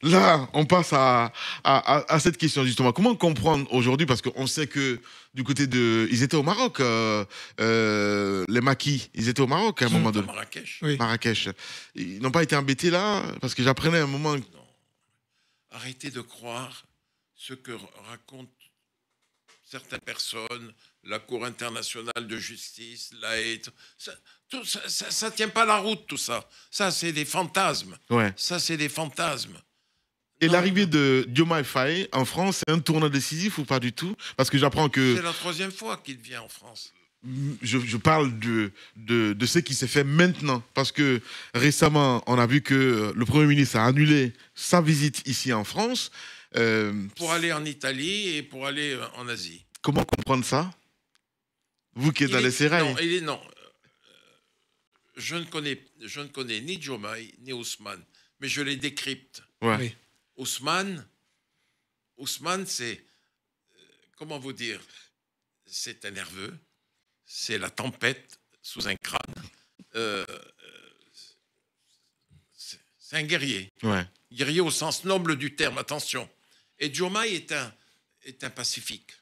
Là, on passe à cette question justement. Comment comprendre aujourd'hui, parce qu'on sait que du côté de... Ils étaient au Maroc, les Macky, ils étaient au Maroc à un moment donné. Marrakech. Oui. Marrakech. Ils n'ont pas été embêtés là? Parce que j'apprenais à un moment... Non. Arrêtez de croire ce que racontent certaines personnes, la Cour internationale de justice, la Haye, ça tient pas la route, tout ça. Ça, c'est des fantasmes. Ça, c'est des fantasmes. Et l'arrivée de Diomaye Faye en France, c'est un tournant décisif ou pas du tout? Parce que j'apprends que... C'est la 3e fois qu'il vient en France. Je parle de ce qui s'est fait maintenant. Parce que récemment, on a vu que le Premier ministre a annulé sa visite ici en France. Pour aller en Italie et pour aller en Asie. Comment comprendre ça? Vous qui êtes dans les sérails. Non. Je ne connais ni Diomaye ni Ousmane, mais je les décrypte. Oui. Ousmane, c'est... comment vous dire? C'est un nerveux. C'est la tempête sous un crâne. C'est un guerrier. Guerrier au sens noble du terme, attention. Et Diomaye est un pacifique.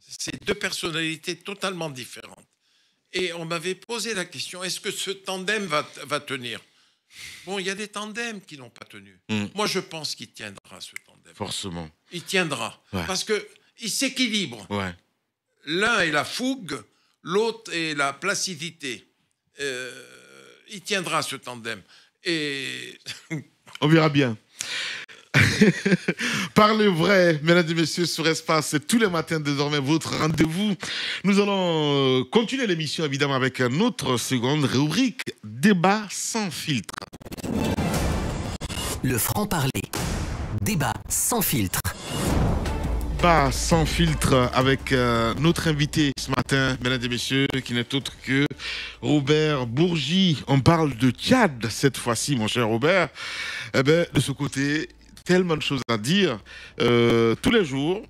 C'est deux personnalités totalement différentes. Et on m'avait posé la question, est-ce que ce tandem va tenir? Bon, il y a des tandems qui n'ont pas tenu. Moi, je pense qu'il tiendra, ce tandem. Forcément. Il tiendra. Parce qu'il s'équilibre. L'un est la fougue, l'autre est la placidité. Il tiendra, ce tandem. Et... on verra bien. Parlez vrai, mesdames et messieurs, sur Espace, c'est tous les matins désormais votre rendez-vous. Nous allons continuer l'émission évidemment avec notre seconde rubrique, débat sans filtre. Le franc-parler, débat sans filtre. débat sans filtre avec notre invité ce matin, mesdames et messieurs, qui n'est autre que Robert Bourgi. On parle de Tchad cette fois-ci, mon cher Robert. Eh ben, de ce côté, tellement de choses à dire. Tous les jours,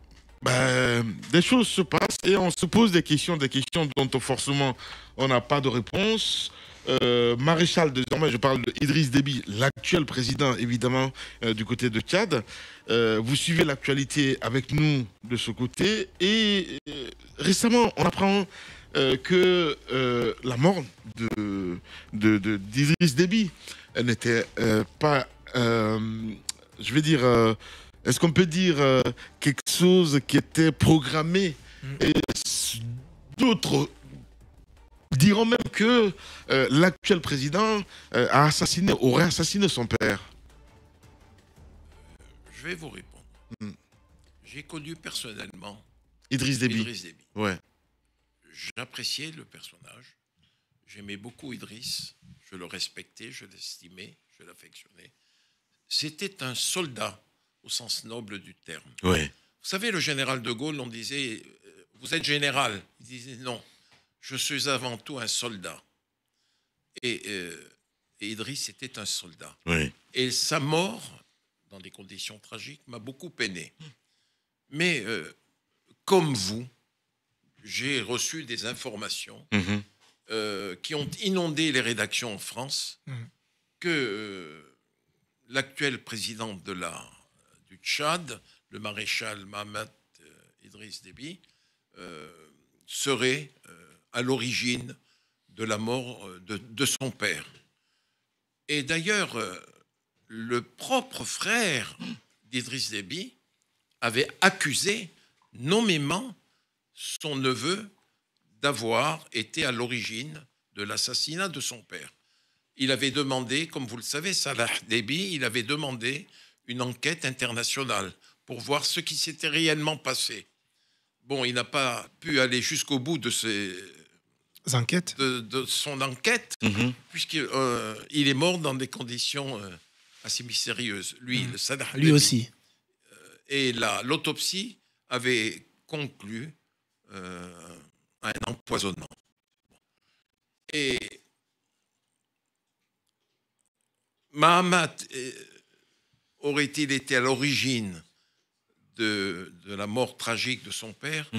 des choses se passent et on se pose des questions dont forcément on n'a pas de réponse. Maréchal, désormais, je parle de Idriss Déby, l'actuel président, évidemment, du côté de Tchad. Vous suivez l'actualité avec nous de ce côté. Et récemment, on apprend que la mort d'Idriss Déby n'était pas, je vais dire, est-ce qu'on peut dire quelque chose qui était programmé et d'autres diront même que l'actuel président aurait assassiné son père. Je vais vous répondre. J'ai connu personnellement Idriss Déby. Ouais. J'appréciais le personnage. J'aimais beaucoup Idriss. Je le respectais, je l'estimais, je l'affectionnais. C'était un soldat au sens noble du terme. Ouais. Vous savez, le général de Gaulle, on disait « Vous êtes général ?» Il disait « Non. Je suis avant tout un soldat. » Et Idriss était un soldat. Oui. Et sa mort, dans des conditions tragiques, m'a beaucoup peiné. Mais comme vous, j'ai reçu des informations qui ont inondé les rédactions en France que l'actuel président du Tchad, le maréchal Mohamed Idriss Déby, serait à l'origine de la mort de son père. Et d'ailleurs, le propre frère d'Idriss Déby avait accusé nommément son neveu d'avoir été à l'origine de l'assassinat de son père. Il avait demandé, comme vous le savez, Salah Déby, il avait demandé une enquête internationale pour voir ce qui s'était réellement passé. Bon, il n'a pas pu aller jusqu'au bout de enquêtes de son enquête, puisqu'il est mort dans des conditions assez mystérieuses. Lui, le Salah Lui Déby. aussi. Et l'autopsie avait conclu à un empoisonnement. Et Mahamat aurait-il été à l'origine de la mort tragique de son père?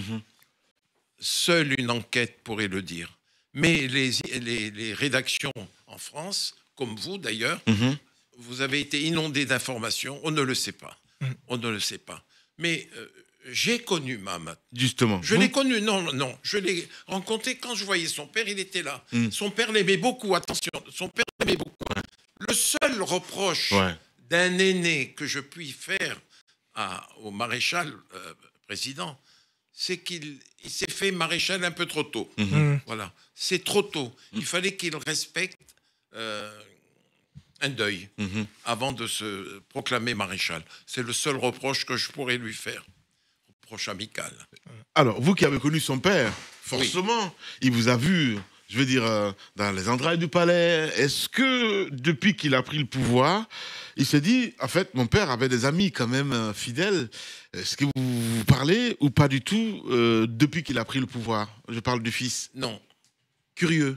Seule une enquête pourrait le dire. Mais les rédactions en France, comme vous d'ailleurs, vous avez été inondés d'informations. On ne le sait pas. On ne le sait pas. Mais j'ai connu Mahamat. Justement. Je l'ai connu, non. Je l'ai rencontré quand je voyais son père, il était là. Son père l'aimait beaucoup, attention. Son père l'aimait beaucoup. Le seul reproche d'un aîné que je puis faire au maréchal président, c'est qu'il s'est fait maréchal un peu trop tôt. Voilà, c'est trop tôt. Il fallait qu'il respecte un deuil avant de se proclamer maréchal. C'est le seul reproche que je pourrais lui faire. Reproche amical. Alors, vous qui avez connu son père, forcément, il vous a vu, je veux dire, dans les entrailles du palais. Est-ce que, depuis qu'il a pris le pouvoir, il s'est dit, en fait, mon père avait des amis quand même fidèles. Est-ce que vous parlez ou pas du tout depuis qu'il a pris le pouvoir? Je parle du fils. Non. Curieux.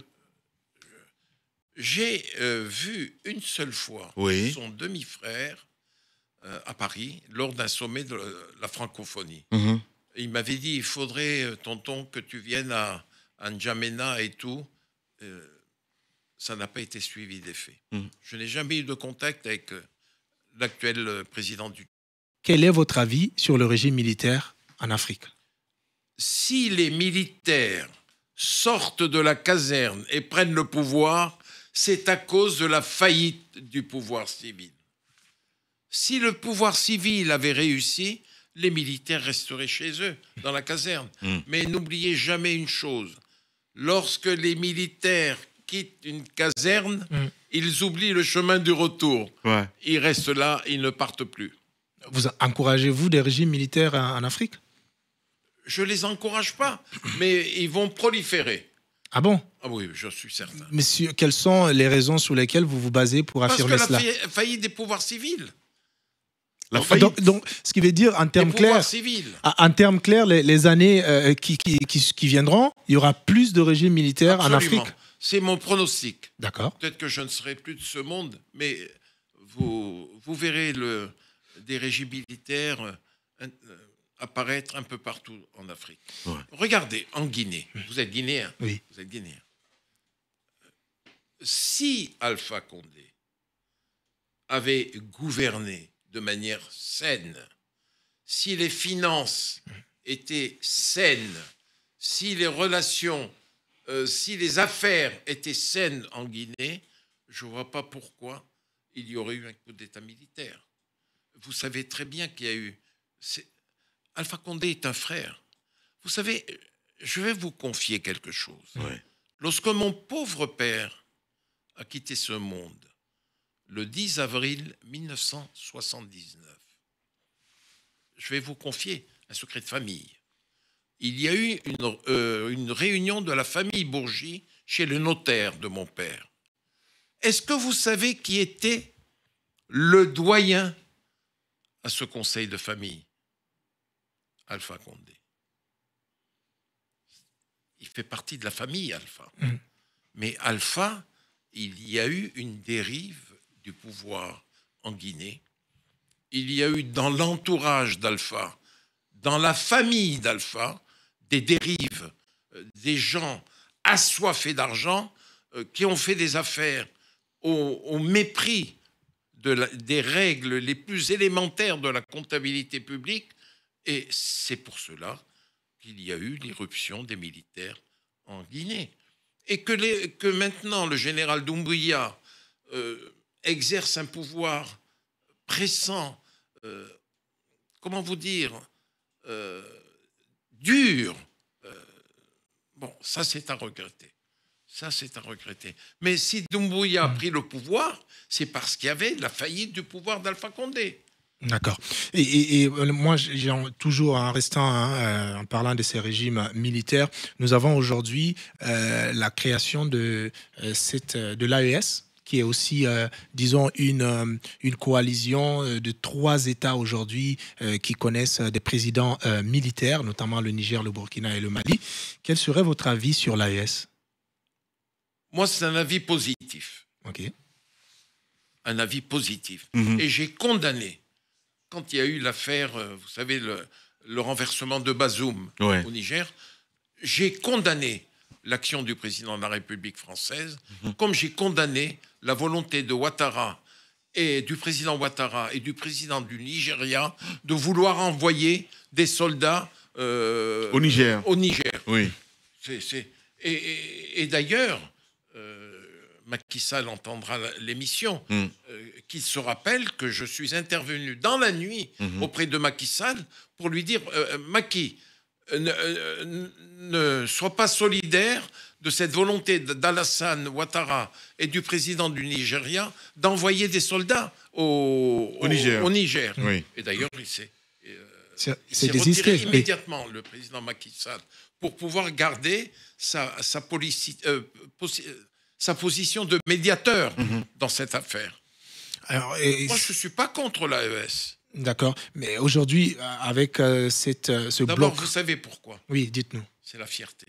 J'ai vu une seule fois son demi-frère à Paris lors d'un sommet de la francophonie. Il m'avait dit, il faudrait, tonton, que tu viennes à N'Djamena et tout. Ça n'a pas été suivi des faits. Je n'ai jamais eu de contact avec l'actuel président du... Quel est votre avis sur le régime militaire en Afrique? Si les militaires sortent de la caserne et prennent le pouvoir, c'est à cause de la faillite du pouvoir civil. Si le pouvoir civil avait réussi, les militaires resteraient chez eux, dans la caserne. Mais n'oubliez jamais une chose. Lorsque les militaires quittent une caserne, ils oublient le chemin du retour. Ils restent là, ils ne partent plus. Vous encouragez-vous des régimes militaires en Afrique? Je ne les encourage pas, mais ils vont proliférer. Ah bon? Ah oui, je suis certain. Monsieur, quelles sont les raisons sur lesquelles vous vous basez pour affirmer cela? Parce que la faillite des pouvoirs civils. La faillite. Donc, ce qui veut dire, en termes clairs, les années qui viendront, il y aura plus de régimes militaires en Afrique. C'est mon pronostic. D'accord. Peut-être que je ne serai plus de ce monde, mais vous verrez des régimes militaires apparaître un peu partout en Afrique. Ouais. Regardez, en Guinée, vous êtes guinéen. Oui. Vous êtes guinéen. Si Alpha Condé avait gouverné de manière saine, si les finances étaient saines, si les relations, si les affaires étaient saines en Guinée, je ne vois pas pourquoi il y aurait eu un coup d'État militaire. Vous savez très bien qu'il y a eu... Alpha Condé est un frère. Vous savez, je vais vous confier quelque chose. Ouais. Lorsque mon pauvre père a quitté ce monde, le 10 avril 1979, je vais vous confier un secret de famille. Il y a eu une réunion de la famille Bourgi chez le notaire de mon père. Est-ce que vous savez qui était le doyen à ce conseil de famille? Alpha Condé. Il fait partie de la famille Alpha. Mais Alpha, il y a eu une dérive du pouvoir en Guinée. Il y a eu dans l'entourage d'Alpha, dans la famille d'Alpha, des dérives, des gens assoiffés d'argent qui ont fait des affaires au mépris des règles les plus élémentaires de la comptabilité publique. Et c'est pour cela qu'il y a eu l'irruption des militaires en Guinée. Et que maintenant le général Doumbouya exerce un pouvoir pressant, comment vous dire, dur. Bon, ça c'est à regretter. Ça c'est à regretter. Mais si Doumbouya a pris le pouvoir, c'est parce qu'il y avait la faillite du pouvoir d'Alpha Condé. D'accord. Et moi, toujours en restant, en parlant de ces régimes militaires, nous avons aujourd'hui la création de l'AES, qui est aussi, disons, une coalition de 3 États aujourd'hui qui connaissent des présidents militaires, notamment le Niger, le Burkina et le Mali. Quel serait votre avis sur l'AES? Moi, c'est un avis positif. OK. Un avis positif. Et j'ai condamné, quand il y a eu l'affaire, vous savez, le renversement de Bazoum au Niger, j'ai condamné l'action du président de la République française, comme j'ai condamné la volonté de Ouattara et du président Ouattara et du président du Nigeria de vouloir envoyer des soldats au Niger. Oui. Et d'ailleurs, Macky Sall entendra l'émission, qu'il se rappelle que je suis intervenu dans la nuit auprès de Macky Sall pour lui dire Macky, ne sois pas solidaire de cette volonté d'Alassane Ouattara et du président du Nigeria d'envoyer des soldats au Niger. Oui. Et d'ailleurs, il s'est désisté retiré immédiatement, le président Macky Sall, pour pouvoir garder sa position de médiateur dans cette affaire. Alors, moi, je ne suis pas contre l'AES. D'accord. Mais aujourd'hui, avec ce bloc... D'abord, vous savez pourquoi? Oui, dites-nous. C'est la fierté.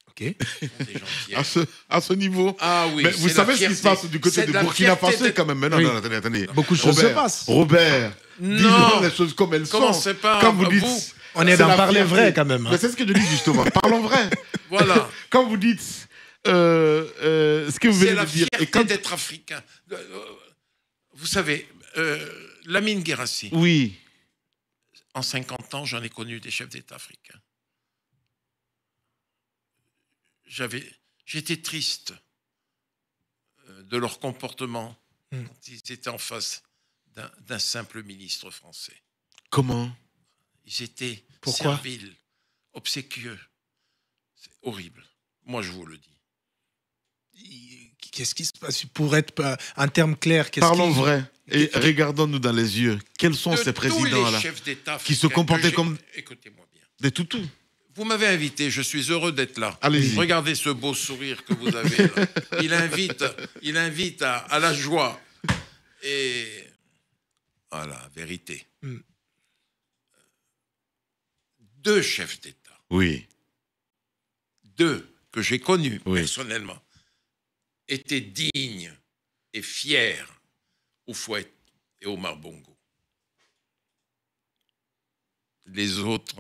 OK. À ce niveau. Ah oui. Mais vous savez ce qui se passe du côté de Burkina Faso quand même. Mais non, attendez. Beaucoup de choses se passent. Robert, disons les choses comme elles sont. Quand vous dites... On est dans parler vrai quand même. Mais c'est ce que je dis justement. Parlons vrai. Voilà. Quand vous dites ce que vous venez de dire... C'est la fierté d'être africain. Vous savez... Lamine Guirassy. Oui. En 50 ans, j'en ai connu des chefs d'État africains. J'étais triste de leur comportement quand ils étaient en face d'un simple ministre français. Comment? Ils étaient serviles, obséquieux. C'est horrible. Moi, je vous le dis. Qu'est-ce qui se passe? Pour être en termes clairs, parlons vrai. Et regardons-nous dans les yeux. Quels sont ces présidents-là qui se comportaient comme écoutez-moi bien. Des toutous? Vous m'avez invité, je suis heureux d'être là. Allez-y. Regardez ce beau sourire que vous avez là. Il invite à la joie. Et à la vérité. Mm. Deux chefs d'État, Oui. deux que j'ai connus Oui. personnellement, étaient dignes et fiers Houphouët et Omar Bongo. Les autres,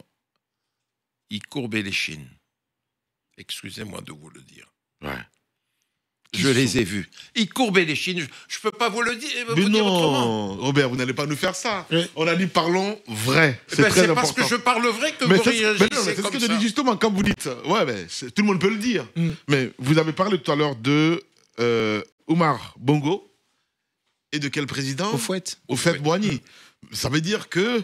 ils courbaient les chines. Excusez-moi de vous le dire. Ouais. Je les ai vus. Ils courbaient les chines. Je ne peux pas vous le dire, Mais vous dire non, autrement. Robert, vous n'allez pas nous faire ça. Oui. On a dit parlons vrai. Eh C'est ben, très c'est important. parce que je parle vrai que Mais vous c'est mais non, réagissez mais c'est ce comme que je ça. dis justement quand vous dites. Ouais, mais tout le monde peut le dire. Mm. Mais vous avez parlé tout à l'heure de Omar Bongo et de quel président? Houphouët. Houphouët-Boigny. Ça veut dire que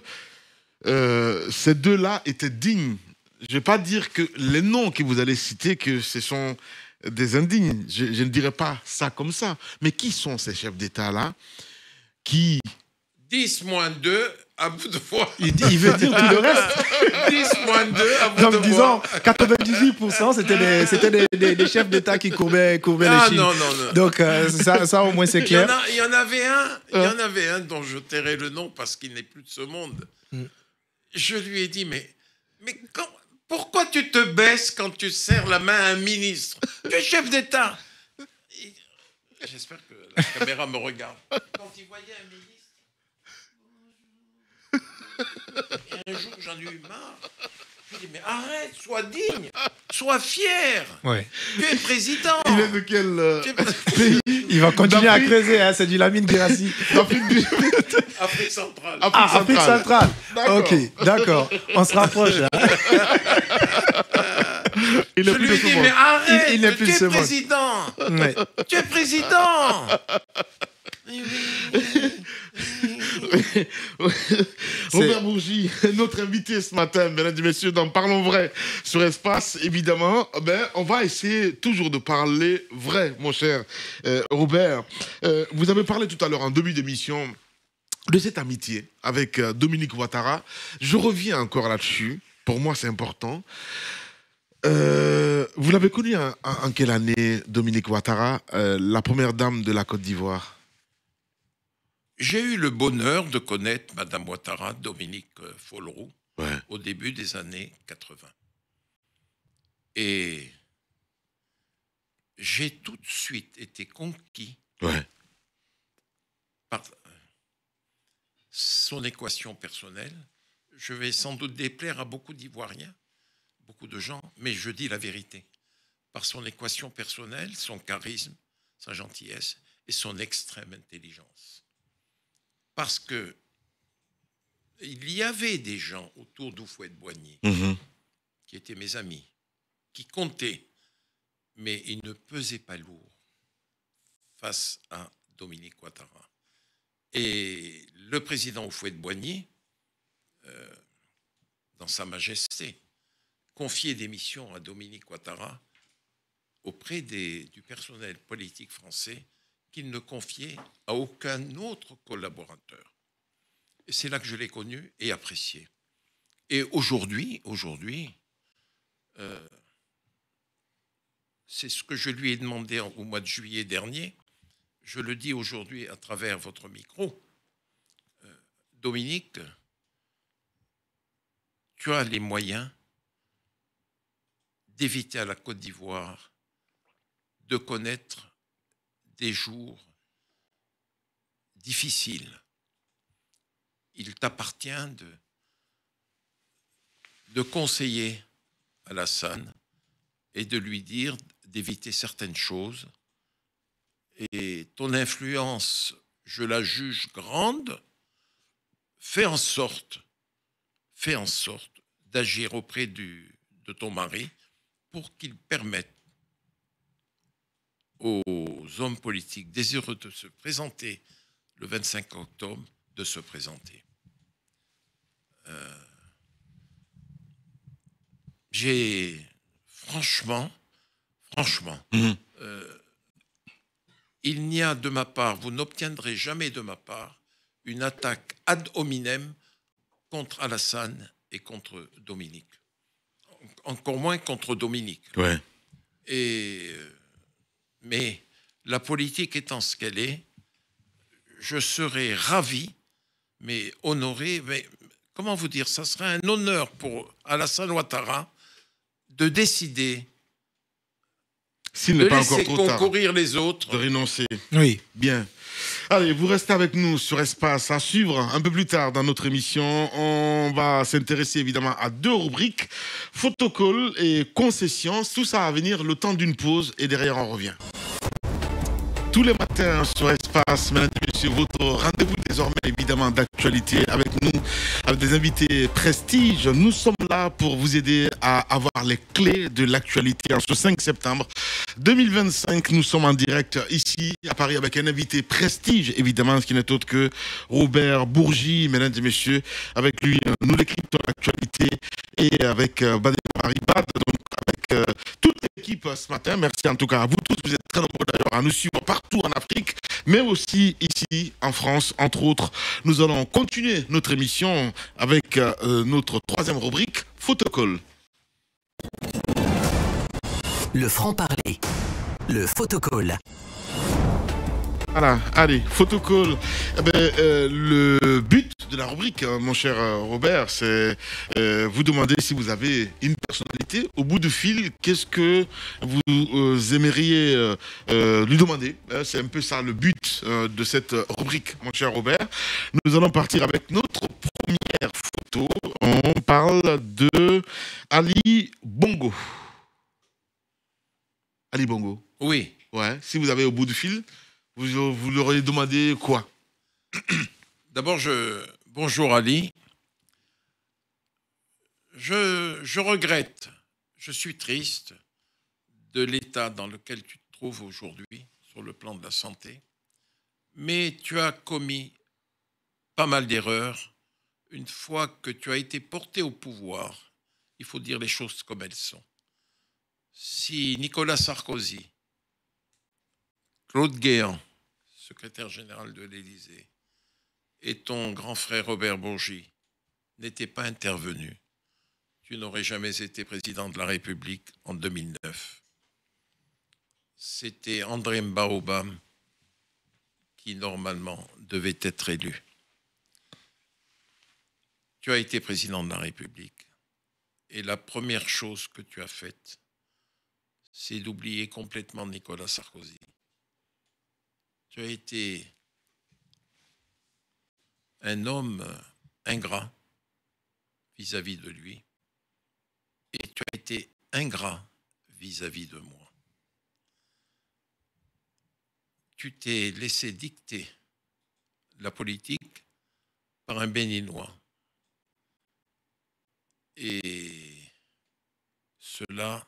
ces deux-là étaient dignes. Je ne vais pas dire que les noms que vous allez citer, que ce sont des indignes. Je ne dirais pas ça comme ça. Mais qui sont ces chefs d'État-là qui... 10 moins 2, à vous de voir. Il veut dire tout le reste. 10 moins 2, à vous Donc, de disons, voir. 98%, c'était des chefs d'État qui courbaient les Ah chines. non, non, non. Donc, ça, au moins, c'est clair. Il y en avait un dont je tairai le nom parce qu'il n'est plus de ce monde. Je lui ai dit, mais pourquoi tu te baisses quand tu serres la main à un ministre? Tu es chef d'État. J'espère que la caméra me regarde. Quand il voyait un ministre, et un jour j'en ai eu marre. Je lui ai dit, mais arrête, sois digne, sois fier. Ouais. Tu es président. Il est de quel Tu es- pays? Il va continuer à D'Afrique. creuser, hein, c'est du Lamine Guérassi. D'Afrique du... Afrique centrale. Ah, Afrique centrale. D'accord. Ok, d'accord. On se rapproche. Hein. Il est Je plus lui ai de ce dit, monde. mais arrête, Il n'est plus tu de es ce monde. président. Ouais. Tu es président. Robert Bourgi, notre invité ce matin, mesdames et messieurs, dans Parlons Vrai sur Espace, évidemment, on va essayer toujours de parler vrai, mon cher Robert. Vous avez parlé tout à l'heure en début d'émission de cette amitié avec Dominique Ouattara. Je reviens encore là-dessus. Pour moi, c'est important. Vous l'avez connu en quelle année, Dominique Ouattara, la première dame de la Côte d'Ivoire? J'ai eu le bonheur de connaître Madame Ouattara, Dominique Folleroux, Ouais. au début des années 80. Et j'ai tout de suite été conquis Ouais. par son équation personnelle. Je vais sans doute déplaire à beaucoup d'Ivoiriens, beaucoup de gens, mais je dis la vérité. Par son équation personnelle, son charisme, sa gentillesse et son extrême intelligence. Parce que il y avait des gens autour d'Houphouët-Boigny Mhm. qui étaient mes amis, qui comptaient, mais ils ne pesaient pas lourd face à Dominique Ouattara. Et le président Houphouët-Boigny, dans sa majesté, confiait des missions à Dominique Ouattara auprès du personnel politique français qu'il ne confiait à aucun autre collaborateur. Et c'est là que je l'ai connu et apprécié. Et aujourd'hui, c'est ce que je lui ai demandé au mois de juillet dernier. Je le dis aujourd'hui à travers votre micro. Dominique, tu as les moyens d'éviter à la Côte d'Ivoire de connaître des jours difficiles. Il t'appartient de conseiller Alassane et de lui dire d'éviter certaines choses. Et ton influence, je la juge grande. Fais en sorte d'agir auprès de ton mari pour qu'il permette aux hommes politiques désireux de se présenter le 25 octobre de se présenter. J'ai franchement, Mhm. il n'y a de ma part, vous n'obtiendrez jamais de ma part une attaque ad hominem contre Alassane et contre Dominique. Encore moins contre Dominique. Ouais. Mais la politique étant ce qu'elle est, je serais ravi mais honoré, mais comment vous dire, ça serait un honneur pour Alassane Ouattara de décider S'il de n'est pas encore laisser trop tard concourir les autres. de renoncer. Oui. Bien. Allez, vous restez avec nous sur Espace à suivre un peu plus tard dans notre émission. On va s'intéresser évidemment à 2 rubriques, photocall et concessions. Tout ça à venir le temps d'une pause et derrière on revient. Tous les matins sur Espace, mesdames et messieurs, votre rendez-vous désormais évidemment d'actualité avec nous, avec des invités prestige. Nous sommes là pour vous aider à avoir les clés de l'actualité. En ce 5 septembre 2025, nous sommes en direct ici à Paris avec un invité prestige, évidemment, ce qui n'est autre que Robert Bourgi, mesdames et messieurs. Avec lui, nous décryptons l'actualité et avec Badé Paris Bad, donc avec toute l'équipe ce matin. Merci en tout cas à vous tous. Vous êtes très nombreux d'ailleurs à nous suivre partout en Afrique, mais aussi ici en France, entre autres. Nous allons continuer notre émission avec notre 3e rubrique, Photocall. Le franc-parler. Le photocall. Voilà, allez, photocall. Le but de la rubrique, mon cher Robert, c'est vous demander si vous avez une personnalité au bout du fil. Qu'est-ce que vous aimeriez lui demander? C'est un peu ça le but de cette rubrique, mon cher Robert. Nous allons partir avec notre première photo. On parle de Ali Bongo. Ali Bongo. Oui. Ouais, si vous avez au bout du fil. Vous leur auriez demandé quoi? D'abord, bonjour Ali. Je regrette, je suis triste de l'état dans lequel tu te trouves aujourd'hui sur le plan de la santé, mais tu as commis pas mal d'erreurs. Une fois que tu as été porté au pouvoir, il faut dire les choses comme elles sont. Si Nicolas Sarkozy, Claude Guéant, secrétaire général de l'Élysée, et ton grand frère Robert Bourgi n'étaient pas intervenus, tu n'aurais jamais été président de la République en 2009. C'était André Mbaobam qui, normalement, devait être élu. Tu as été président de la République et la première chose que tu as faite, c'est d'oublier complètement Nicolas Sarkozy. Tu as été un homme ingrat vis-à-vis de lui et tu as été ingrat vis-à-vis de moi. Tu t'es laissé dicter la politique par un Béninois et cela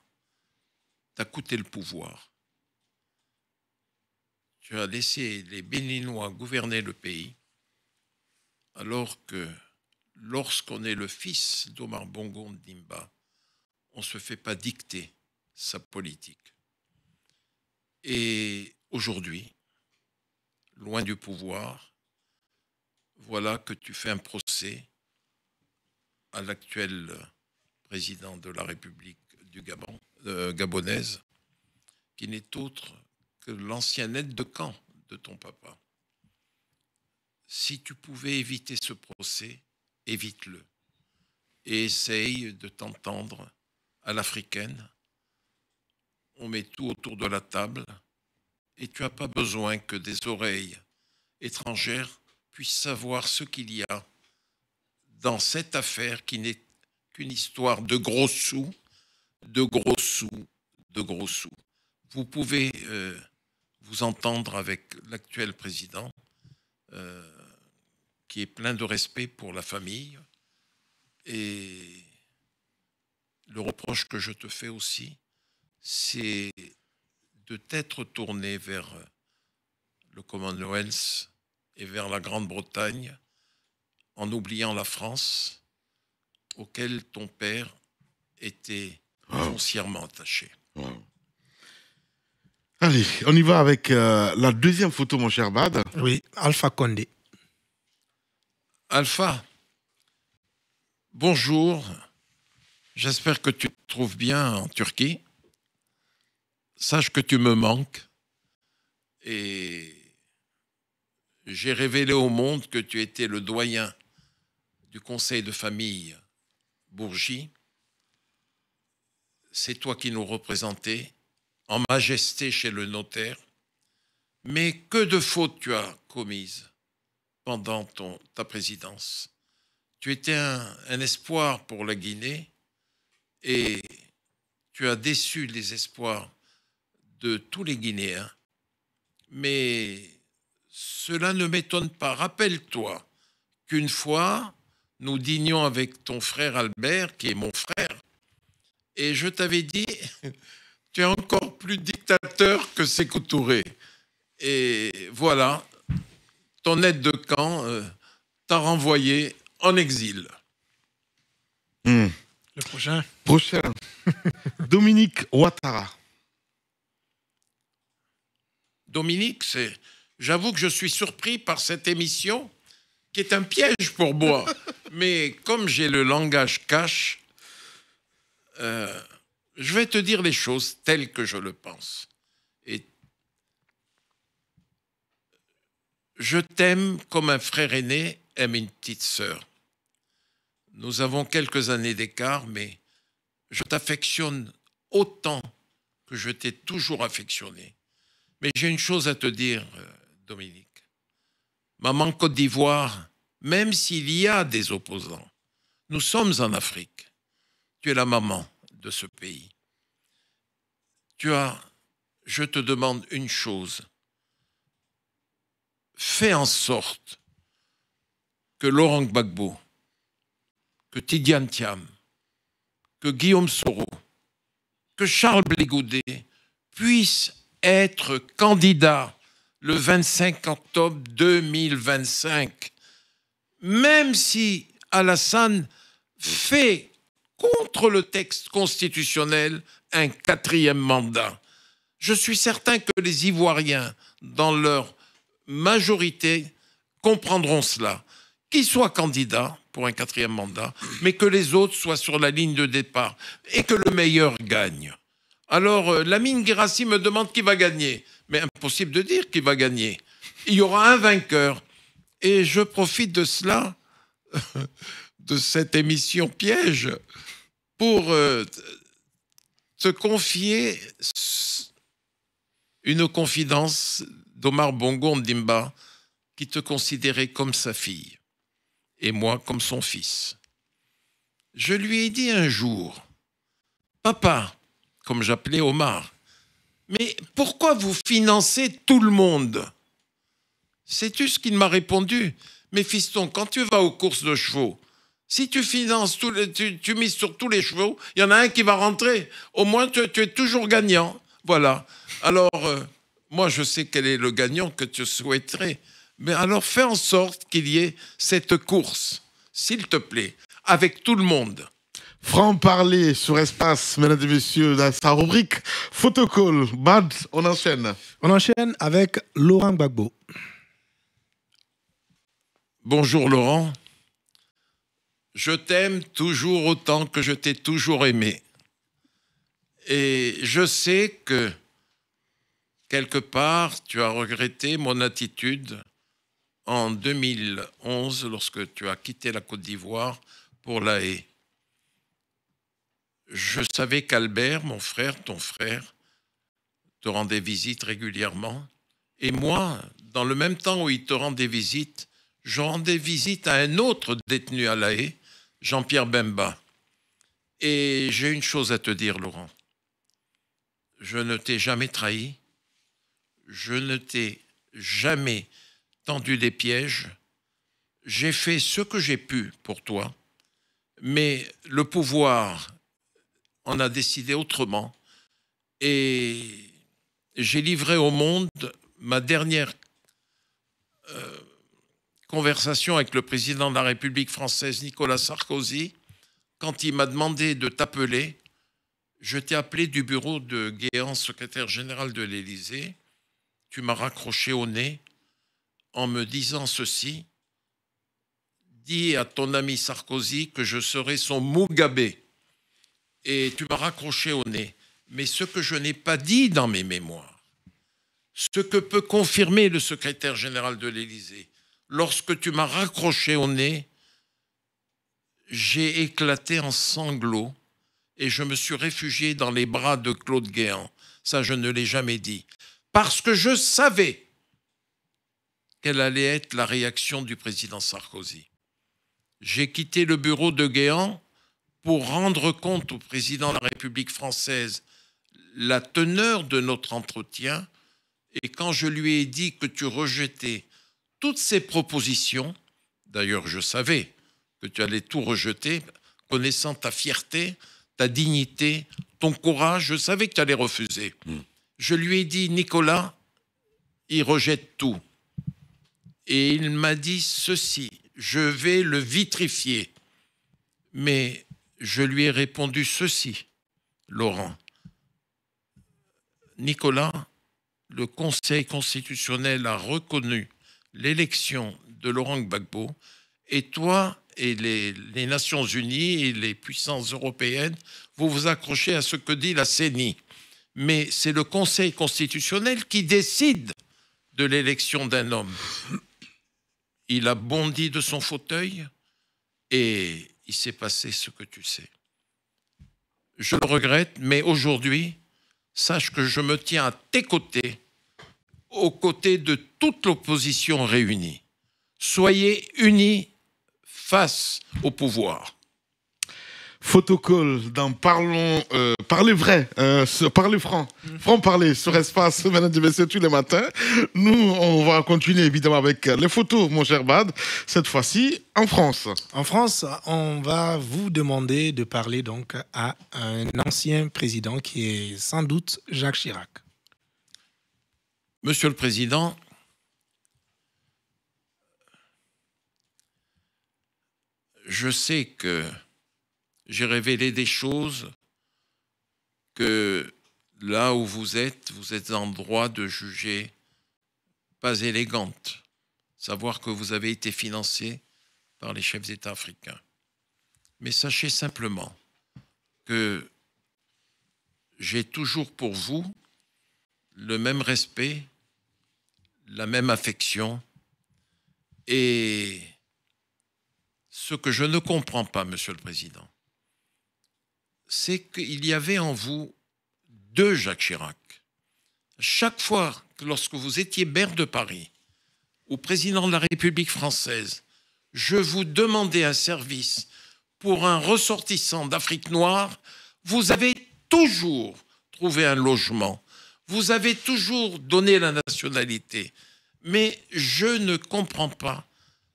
t'a coûté le pouvoir. Tu as laissé les Béninois gouverner le pays, alors que lorsqu'on est le fils d'Omar Bongo Ndimba, on ne se fait pas dicter sa politique. Et aujourd'hui, loin du pouvoir, voilà que tu fais un procès à l'actuel président de la République du Gabon, gabonaise, qui n'est autre que l'ancien aide de camp de ton papa. Si tu pouvais éviter ce procès, évite-le. Et essaye de t'entendre à l'africaine. On met tout autour de la table et tu n'as pas besoin que des oreilles étrangères puissent savoir ce qu'il y a dans cette affaire qui n'est qu'une histoire de gros sous, de gros sous, de gros sous. Vous pouvez vous entendre avec l'actuel président qui est plein de respect pour la famille. Et le reproche que je te fais aussi, c'est de t'être tourné vers le Commonwealth et vers la Grande-Bretagne en oubliant la France, auquel ton père était foncièrement attaché. Wow. Allez, on y va avec la deuxième photo, mon cher Bad. Oui, Alpha Condé. Alpha, bonjour. J'espère que tu te trouves bien en Turquie. Sache que tu me manques et j'ai révélé au monde que tu étais le doyen du conseil de famille Bourgi. C'est toi qui nous représentais en majesté chez le notaire. Mais que de fautes tu as commises pendant ta présidence. Tu étais un espoir pour la Guinée et tu as déçu les espoirs de tous les Guinéens. Mais cela ne m'étonne pas. Rappelle-toi qu'une fois, nous dînions avec ton frère Albert, qui est mon frère, et je t'avais dit, tu es encore plus dictateur que Sékou Touré. Et voilà, ton aide de camp t'a renvoyé en exil. Le prochain. Prochain. Dominique Ouattara. Dominique, j'avoue que je suis surpris par cette émission qui est un piège pour moi. Mais comme j'ai le langage cash, je vais te dire les choses telles que je le pense. Et je t'aime comme un frère aîné aime une petite sœur. Nous avons quelques années d'écart, mais je t'affectionne autant que je t'ai toujours affectionné. Mais j'ai une chose à te dire, Dominique. Maman Côte d'Ivoire, même s'il y a des opposants, nous sommes en Afrique. Tu es la maman de ce pays. Je te demande une chose. Fais en sorte que Laurent Gbagbo, que Tidiane Thiam, que Guillaume Soro, que Charles Blé Goudet puissent être candidats le 25 octobre 2025, même si Alassane fait contre le texte constitutionnel un 4e mandat. Je suis certain que les Ivoiriens, dans leur majorité, comprendront cela. Qu'ils soient candidats pour un 4e mandat, mais que les autres soient sur la ligne de départ et que le meilleur gagne. Alors, Lamine Guirassy me demande qui va gagner. Mais impossible de dire qui va gagner. Il y aura un vainqueur. Et je profite de cela, de cette émission piège, pour te confier une confidence d'Omar Bongo Ndimba, qui te considérait comme sa fille, et moi comme son fils. Je lui ai dit un jour, « Papa », comme j'appelais Omar, « mais pourquoi vous financez tout le monde ?» Sais-tu ce qu'il m'a répondu? « Mais fiston, quand tu vas aux courses de chevaux, si tu finances, tu mises sur tous les chevaux, il y en a un qui va rentrer. Au moins, tu es toujours gagnant. » Voilà. Alors, moi, je sais quel est le gagnant que tu souhaiterais. Mais alors, fais en sorte qu'il y ait cette course, s'il te plaît, avec tout le monde. Franc-parler sur Espace, mesdames et messieurs, dans sa rubrique Photocall. Bad, on enchaîne. On enchaîne avec Laurent Gbagbo. Bonjour Laurent. Je t'aime toujours autant que je t'ai toujours aimé. Et je sais que, quelque part, tu as regretté mon attitude en 2011, lorsque tu as quitté la Côte d'Ivoire pour La Haye. Je savais qu'Albert, mon frère, ton frère, te rendait visite régulièrement. Et moi, dans le même temps où il te rendait visite, je rendais visite à un autre détenu à La Haye, Jean-Pierre Bemba. Et j'ai une chose à te dire, Laurent. Je ne t'ai jamais trahi. Je ne t'ai jamais tendu des pièges. J'ai fait ce que j'ai pu pour toi. Mais le pouvoir en a décidé autrement. Et j'ai livré au monde ma dernière conversation avec le président de la République française, Nicolas Sarkozy, quand il m'a demandé de t'appeler. Je t'ai appelé du bureau de Guéant, secrétaire général de l'Élysée. Tu m'as raccroché au nez en me disant ceci: dis à ton ami Sarkozy que je serai son Mugabe. Et tu m'as raccroché au nez. Mais ce que je n'ai pas dit dans mes mémoires, Ce que peut confirmer le secrétaire général de l'Élysée, lorsque tu m'as raccroché au nez, j'ai éclaté en sanglots et je me suis réfugié dans les bras de Claude Guéant. Ça, je ne l'ai jamais dit. Parce que je savais quelle allait être la réaction du président Sarkozy. J'ai quitté le bureau de Guéant pour rendre compte au président de la République française la teneur de notre entretien. Et quand je lui ai dit que tu rejetais toutes ces propositions, d'ailleurs je savais que tu allais tout rejeter, connaissant ta fierté, ta dignité, ton courage, je savais que tu allais refuser. Je lui ai dit, Nicolas, il rejette tout. Et il m'a dit ceci, je vais le vitrifier. Mais je lui ai répondu ceci, Laurent. Nicolas, le Conseil constitutionnel a reconnu l'élection de Laurent Gbagbo et toi et les Nations Unies et les puissances européennes, vous vous accrochez à ce que dit la CENI. Mais c'est le Conseil constitutionnel qui décide de l'élection d'un homme. Il a bondi de son fauteuil et il s'est passé ce que tu sais. Je le regrette, mais aujourd'hui, sache que je me tiens à tes côtés, aux côtés de toute l'opposition réunie. Soyez unis face au pouvoir. Photocall dans Parlez vrai, Parlez franc, franc parler sur Espace, mesdames et messieurs, tous les matins. Nous, on va continuer évidemment avec les photos, mon cher Bad, cette fois-ci en France. En France, on va vous demander de parler donc à un ancien président qui est sans doute Jacques Chirac. Monsieur le Président, je sais que j'ai révélé des choses que là où vous êtes en droit de juger pas élégantes. Savoir que vous avez été financé par les chefs d'État africains. Mais sachez simplement que j'ai toujours pour vous le même respect, la même affection. Et ce que je ne comprends pas, Monsieur le Président, c'est qu'il y avait en vous deux Jacques Chirac. Chaque fois que lorsque vous étiez maire de Paris ou président de la République française, je vous demandais un service pour un ressortissant d'Afrique noire, vous avez toujours trouvé un logement, vous avez toujours donné la nationalité. Mais je ne comprends pas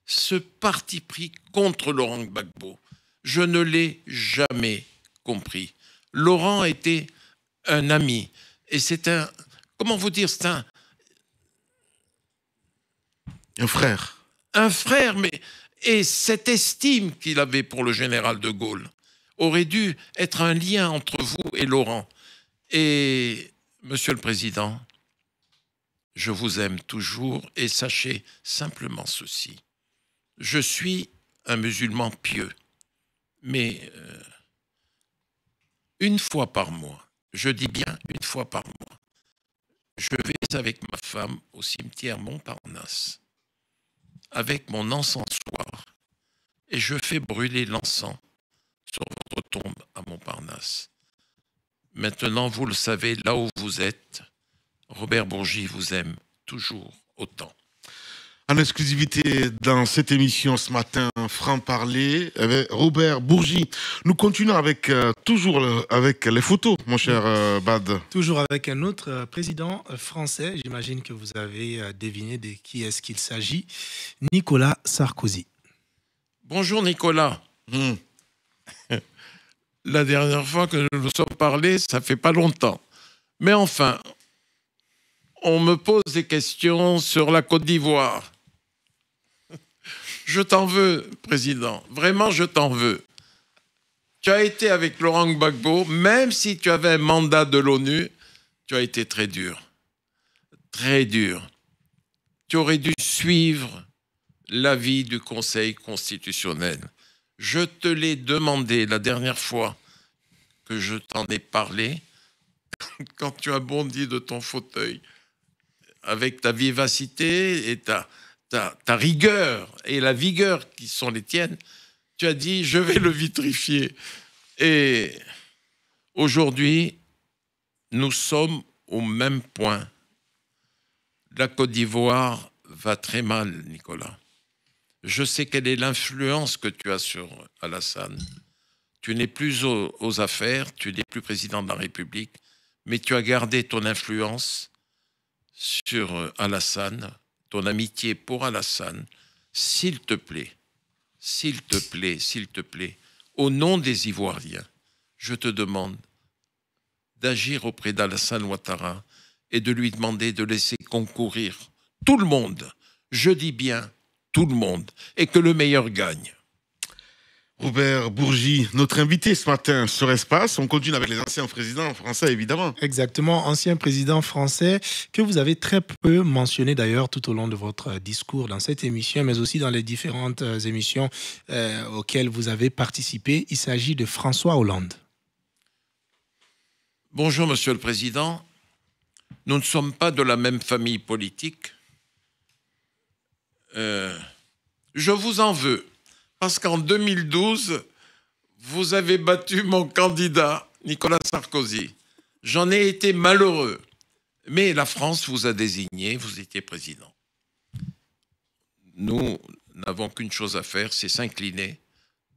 ce parti pris contre Laurent Gbagbo. Je ne l'ai jamais compris. Laurent était un ami. Et c'est un... Comment vous dire? C'est un frère. Un frère, mais... Et cette estime qu'il avait pour le général de Gaulle aurait dû être un lien entre vous et Laurent. Et, Monsieur le Président, je vous aime toujours et sachez simplement ceci. Je suis un musulman pieux, mais une fois par mois, je dis bien une fois par mois, je vais avec ma femme au cimetière Montparnasse, avec mon encensoir, et je fais brûler l'encens sur votre tombe à Montparnasse. Maintenant, vous le savez, là où vous êtes, Robert Bourgi vous aime toujours autant. En exclusivité dans cette émission ce matin, Franc-Parler, avec Robert Bourgi. Nous continuons avec toujours avec les photos, mon cher Bad. Toujours avec un autre président français. J'imagine que vous avez deviné de qui est-ce qu'il s'agit. Nicolas Sarkozy. Bonjour Nicolas. La dernière fois que nous nous sommes parlé, ça fait pas longtemps. Mais enfin, on me pose des questions sur la Côte d'Ivoire. Je t'en veux, Président. Vraiment, je t'en veux. Tu as été avec Laurent Gbagbo, même si tu avais un mandat de l'ONU, tu as été très dur. Très dur. Tu aurais dû suivre l'avis du Conseil constitutionnel. Je te l'ai demandé la dernière fois que je t'en ai parlé, quand tu as bondi de ton fauteuil avec ta vivacité et ta rigueur et la vigueur qui sont les tiennes, tu as dit, je vais le vitrifier. Et aujourd'hui, nous sommes au même point. La Côte d'Ivoire va très mal, Nicolas. Je sais quelle est l'influence que tu as sur Alassane. Tu n'es plus aux affaires, tu n'es plus président de la République, mais tu as gardé ton influence sur Alassane, ton amitié pour Alassane. S'il te plaît, s'il te plaît, s'il te plaît, au nom des Ivoiriens, je te demande d'agir auprès d'Alassane Ouattara et de lui demander de laisser concourir tout le monde, je dis bien tout le monde, et que le meilleur gagne. Robert Bourgi, notre invité ce matin sur Espace. On continue avec les anciens présidents français, évidemment. Exactement, ancien président français que vous avez très peu mentionné d'ailleurs tout au long de votre discours dans cette émission, mais aussi dans les différentes émissions auxquelles vous avez participé. Il s'agit de François Hollande. Bonjour, Monsieur le Président. Nous ne sommes pas de la même famille politique. Je vous en veux. Parce qu'en 2012, vous avez battu mon candidat, Nicolas Sarkozy. J'en ai été malheureux. Mais la France vous a désigné, vous étiez président. Nous n'avons qu'une chose à faire, c'est s'incliner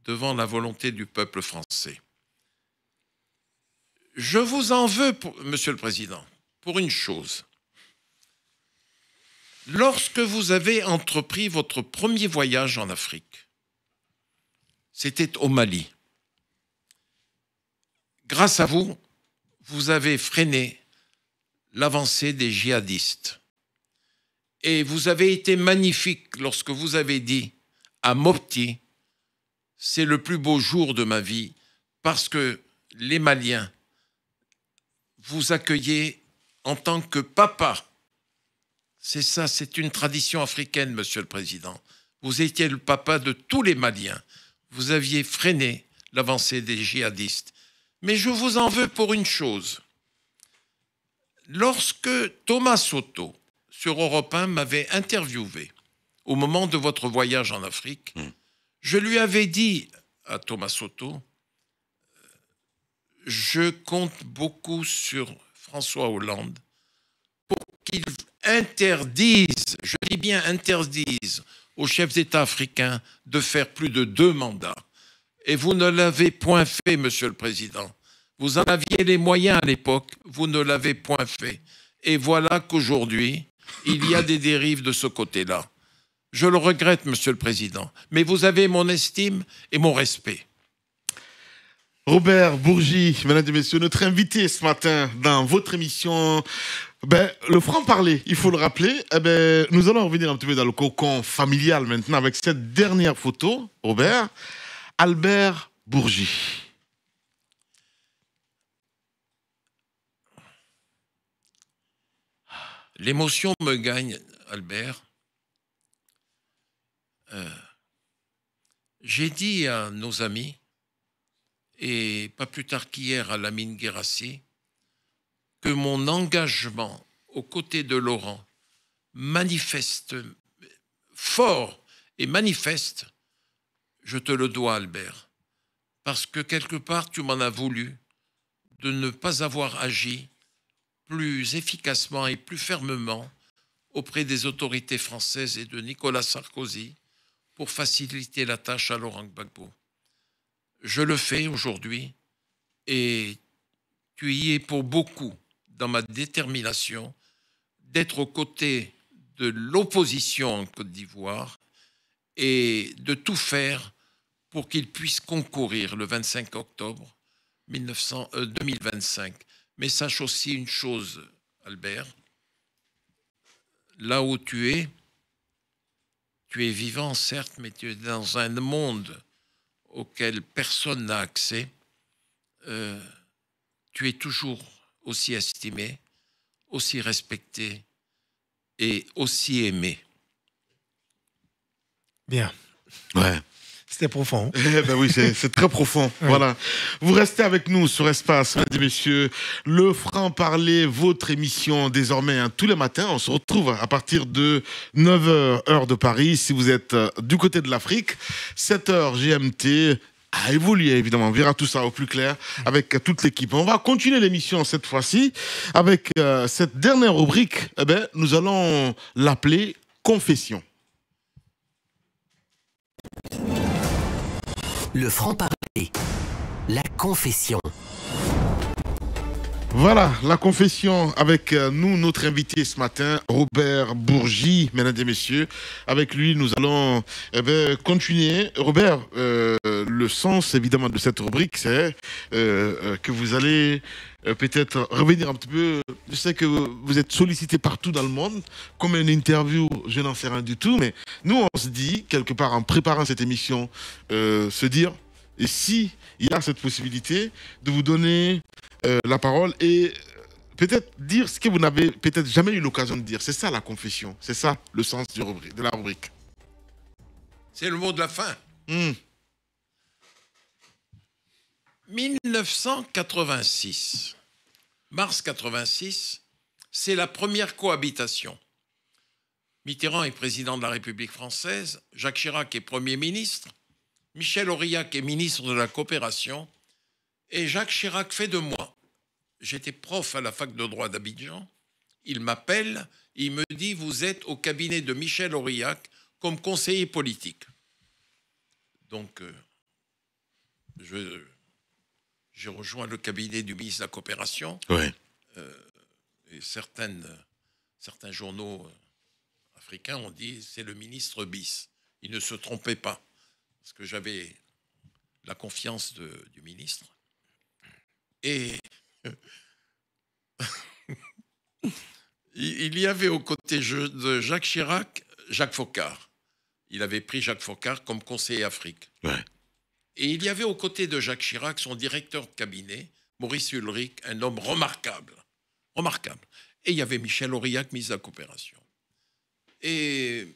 devant la volonté du peuple français. Je vous en veux, Monsieur le Président, pour une chose. Lorsque vous avez entrepris votre premier voyage en Afrique, c'était au Mali. Grâce à vous, vous avez freiné l'avancée des djihadistes. Et vous avez été magnifique lorsque vous avez dit à Mopti, c'est le plus beau jour de ma vie parce que les Maliens vous accueillaient en tant que papa. C'est ça, c'est une tradition africaine, Monsieur le Président. Vous étiez le papa de tous les Maliens. Vous aviez freiné l'avancée des djihadistes. Mais je vous en veux pour une chose. Lorsque Thomas Soto, sur Europe 1, m'avait interviewé au moment de votre voyage en Afrique, je lui avais dit à Thomas Soto, je compte beaucoup sur François Hollande pour qu'il interdise, je dis bien interdise, aux chefs d'État africains de faire plus de 2 mandats. Et vous ne l'avez point fait, Monsieur le Président. Vous en aviez les moyens à l'époque, vous ne l'avez point fait. Et voilà qu'aujourd'hui, il y a des dérives de ce côté-là. Je le regrette, Monsieur le Président, mais vous avez mon estime et mon respect. Robert Bourgi, mesdames et messieurs, notre invité ce matin dans votre émission, le franc-parler, il faut le rappeler. Nous allons revenir un petit peu dans le cocon familial maintenant avec cette dernière photo, Robert. Albert Bourgi. L'émotion me gagne, Albert. J'ai dit à nos amis, et pas plus tard qu'hier à Lamine Guérassi, que mon engagement aux côtés de Laurent manifeste, fort et manifeste, je te le dois, Albert, parce que quelque part tu m'en as voulu de ne pas avoir agi plus efficacement et plus fermement auprès des autorités françaises et de Nicolas Sarkozy pour faciliter la tâche à Laurent Gbagbo. Je le fais aujourd'hui et tu y es pour beaucoup dans ma détermination d'être aux côtés de l'opposition en Côte d'Ivoire et de tout faire pour qu'il puisse concourir le 25 octobre 2025. Mais sache aussi une chose, Albert, là où tu es vivant, certes, mais tu es dans un monde auquel personne n'a accès. Tu es toujours aussi estimé, aussi respecté et aussi aimé. Bien. Ouais. C'était profond. Eh ben oui, c'est très profond. Oui. Voilà. Vous restez avec nous sur Espace, mesdames et messieurs. Le franc-parler, votre émission désormais tous les matins. On se retrouve à partir de 9h, heure de Paris. Si vous êtes du côté de l'Afrique, 7h GMT. A évolué, évidemment. On verra tout ça au plus clair avec toute l'équipe. On va continuer l'émission cette fois-ci avec cette dernière rubrique. Eh ben, nous allons l'appeler Confession. Le franc-parler. La confession. Voilà, la confession avec nous, notre invité ce matin, Robert Bourgi, mesdames et messieurs. Avec lui, nous allons continuer. Robert, le sens évidemment de cette rubrique, c'est que vous allez peut-être revenir un petit peu. Je sais que vous êtes sollicité partout dans le monde, comme une interview, je n'en sais rien du tout, mais nous, on se dit, quelque part, en préparant cette émission, se dire, et si il y a cette possibilité de vous donner la parole et peut-être dire ce que vous n'avez peut-être jamais eu l'occasion de dire. C'est ça la confession, c'est ça le sens de la rubrique. C'est le mot de la fin. 1986, mars 86, c'est la première cohabitation. Mitterrand est président de la République française, Jacques Chirac est Premier ministre, Michel Aurillac est ministre de la Coopération, et Jacques Chirac fait de moi. J'étais prof à la fac de droit d'Abidjan. Il m'appelle, il me dit « Vous êtes au cabinet de Michel Aurillac comme conseiller politique ». Donc, j'ai rejoint le cabinet du ministre de la Coopération. Ouais. Et certains journaux africains ont dit « C'est le ministre bis ». Il ne se trompait pas, parce que j'avais la confiance du ministre. Et il y avait aux côtés de Jacques Chirac, Jacques Foccart. Il avait pris Jacques Foccart comme conseiller Afrique. Ouais. Et il y avait aux côtés de Jacques Chirac son directeur de cabinet, Maurice Ulrich, un homme remarquable. Remarquable. Et il y avait Michel Aurillac, ministre de la Coopération. Et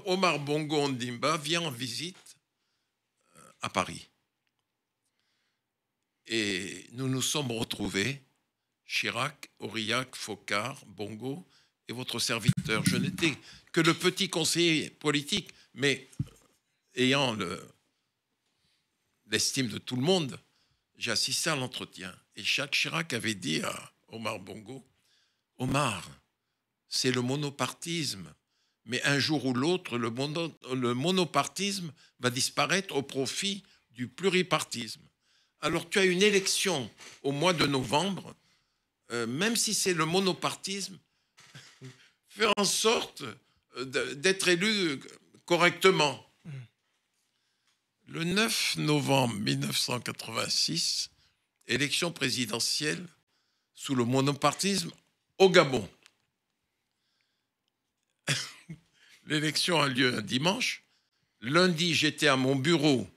Omar Bongo Ondimba vient en visite à Paris. Et nous nous sommes retrouvés, Chirac, Aurillac, Foccart, Bongo et votre serviteur. Je n'étais que le petit conseiller politique, mais ayant l'estime de tout le monde, j'ai assisté à l'entretien. Et Jacques Chirac avait dit à Omar Bongo, « Omar, c'est le monopartisme, mais un jour ou l'autre, le monopartisme va disparaître au profit du pluripartisme. Alors tu as une élection au mois de novembre, même si c'est le monopartisme, fais en sorte d'être élu correctement. » Le 9 novembre 1986, élection présidentielle sous le monopartisme au Gabon. L'élection a lieu un dimanche. Lundi, j'étais à mon bureau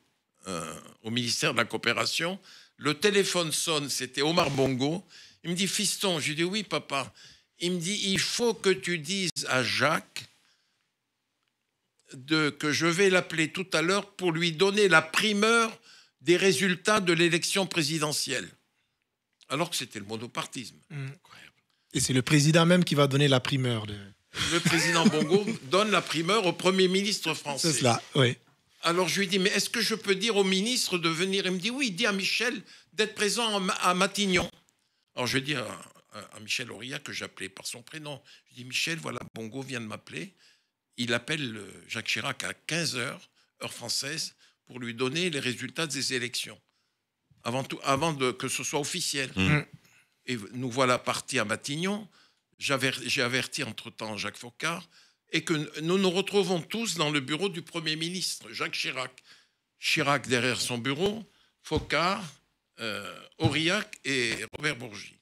au ministère de la Coopération. Le téléphone sonne, c'était Omar Bongo. Il me dit « Fiston », je lui dis « Oui, papa ». Il me dit « Il faut que tu dises à Jacques que je vais l'appeler tout à l'heure pour lui donner la primeur des résultats de l'élection présidentielle. » Alors que c'était le monopartisme. Et c'est le président même qui va donner la primeur. Le président Bongo donne la primeur au Premier ministre français. C'est cela, oui. Alors je lui dis, mais est-ce que je peux dire au ministre de venir? Il me dit, oui, dis à Michel d'être présent à Matignon. Alors je dis à Michel Aurillac, que j'appelais par son prénom, je dis, Michel, voilà, Bongo vient de m'appeler. Il appelle Jacques Chirac à 15h, heure française, pour lui donner les résultats des élections, avant que ce soit officiel. Et nous voilà partis à Matignon. J'ai averti entre-temps Jacques Foccart, et que nous nous retrouvons tous dans le bureau du Premier ministre, Jacques Chirac. Chirac derrière son bureau, Foccart, Aurillac et Robert Bourgi.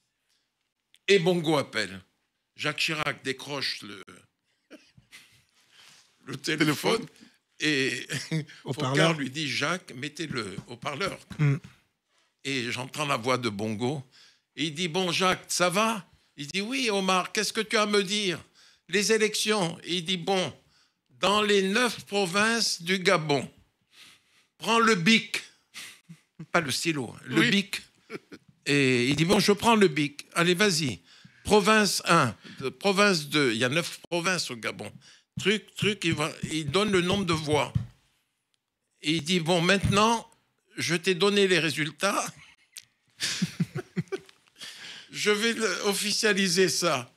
Et Bongo appelle. Jacques Chirac décroche le téléphone et Foccart lui dit « Jacques, mettez le haut-parleur ». Et j'entends la voix de Bongo. Et il dit « Bon, Jacques, ça va ?» Il dit « Oui, Omar, qu'est-ce que tu as à me dire? Les élections. » Et il dit « Bon, dans les 9 provinces du Gabon, prends le bic. Pas le stylo, le Oui. bic. Et il dit, bon, je prends le bic. Allez, vas-y. Province 1, province 2. Il y a 9 provinces au Gabon. Il donne le nombre de voix. Et il dit, bon, maintenant, je t'ai donné les résultats. Je vais officialiser ça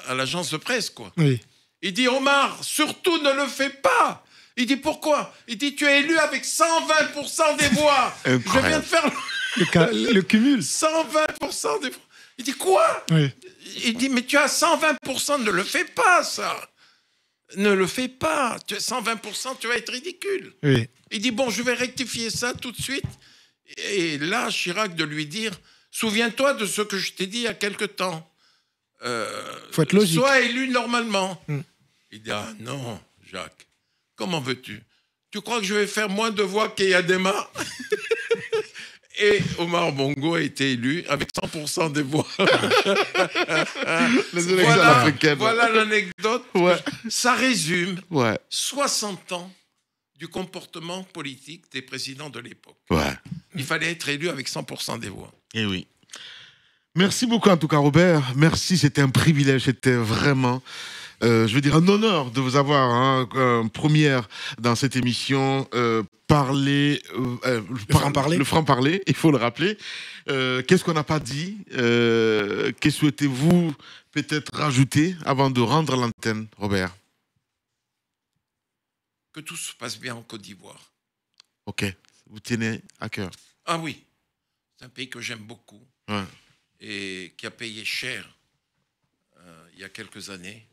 à l'agence de presse, quoi. Oui. Il dit, Omar, surtout ne le fais pas. Il dit, pourquoi? Il dit, tu es élu avec 120% des voix. Je viens de faire Le cumul. 120% des voix. Il dit, quoi? Oui. Il dit, mais tu as 120%, ne le fais pas, ça. Ne le fais pas. Tu as 120%, tu vas être ridicule. Oui. Il dit, bon, je vais rectifier ça tout de suite. Et là, Chirac de lui dire, souviens-toi de ce que je t'ai dit il y a quelque temps. Faut être logique. Sois élu normalement. Mm. Il dit, ah non, Jacques, comment veux-tu? Tu crois que je vais faire moins de voix qu'Eyadema? Et Omar Bongo a été élu avec 100% des voix. Les élections africaines. Voilà l'anecdote. Ouais. Ça résume Ouais. 60 ans du comportement politique des présidents de l'époque. Ouais. Il fallait être élu avec 100% des voix. Eh oui. Merci beaucoup en tout cas Robert. Merci, c'était un privilège, c'était vraiment, je veux dire, un honneur de vous avoir première dans cette émission. Le franc-parler, il faut le rappeler. Qu'est-ce qu'on n'a pas dit? Que souhaitez-vous peut-être rajouter avant de rendre l'antenne, Robert? Que tout se passe bien en Côte d'Ivoire. Ok, vous tenez à cœur. Ah oui, c'est un pays que j'aime beaucoup. Ouais. Et qui a payé cher il y a quelques années.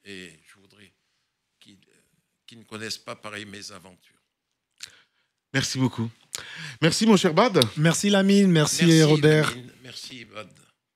Et je voudrais qu'ils ne connaissent pas pareil mes aventures. Merci beaucoup. Merci mon cher Bad. Merci Lamine, merci Robert. Lamine, merci Bad.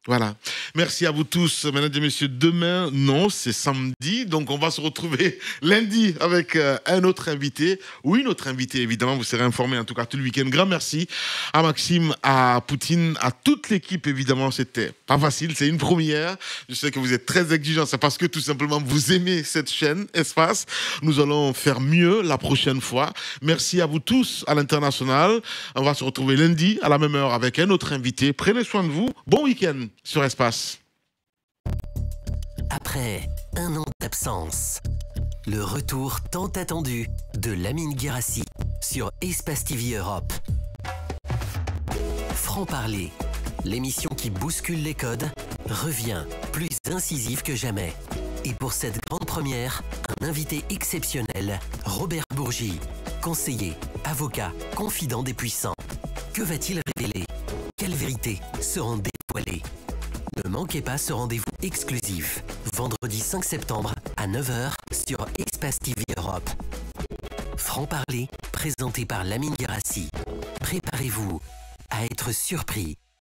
Voilà. Merci à vous tous, mesdames et messieurs. Demain, non, c'est samedi. Donc, on va se retrouver lundi avec un autre invité. Ou une autre invitée, évidemment. Vous serez informés, en tout cas, tout le week-end. Grand merci à Maxime, à Poutine, à toute l'équipe, évidemment. C'était pas facile. C'est une première. Je sais que vous êtes très exigeants. C'est parce que, tout simplement, vous aimez cette chaîne, Espace. Nous allons faire mieux la prochaine fois. Merci à vous tous à l'international. On va se retrouver lundi à la même heure avec un autre invité. Prenez soin de vous. Bon week-end sur Espace. Après un an d'absence, le retour tant attendu de Lamine Guérassi sur Espace TV Europe. Franc-parler, l'émission qui bouscule les codes, revient plus incisive que jamais. Et pour cette grande première, un invité exceptionnel, Robert Bourgi, conseiller, avocat, confident des puissants. Que va-t-il révéler? Quelles vérités seront dévoilées? Ne manquez pas ce rendez-vous exclusif, vendredi 5 septembre à 9h sur Espace TV Europe. Franc-parler, présenté par Lamine Guérassi. Préparez-vous à être surpris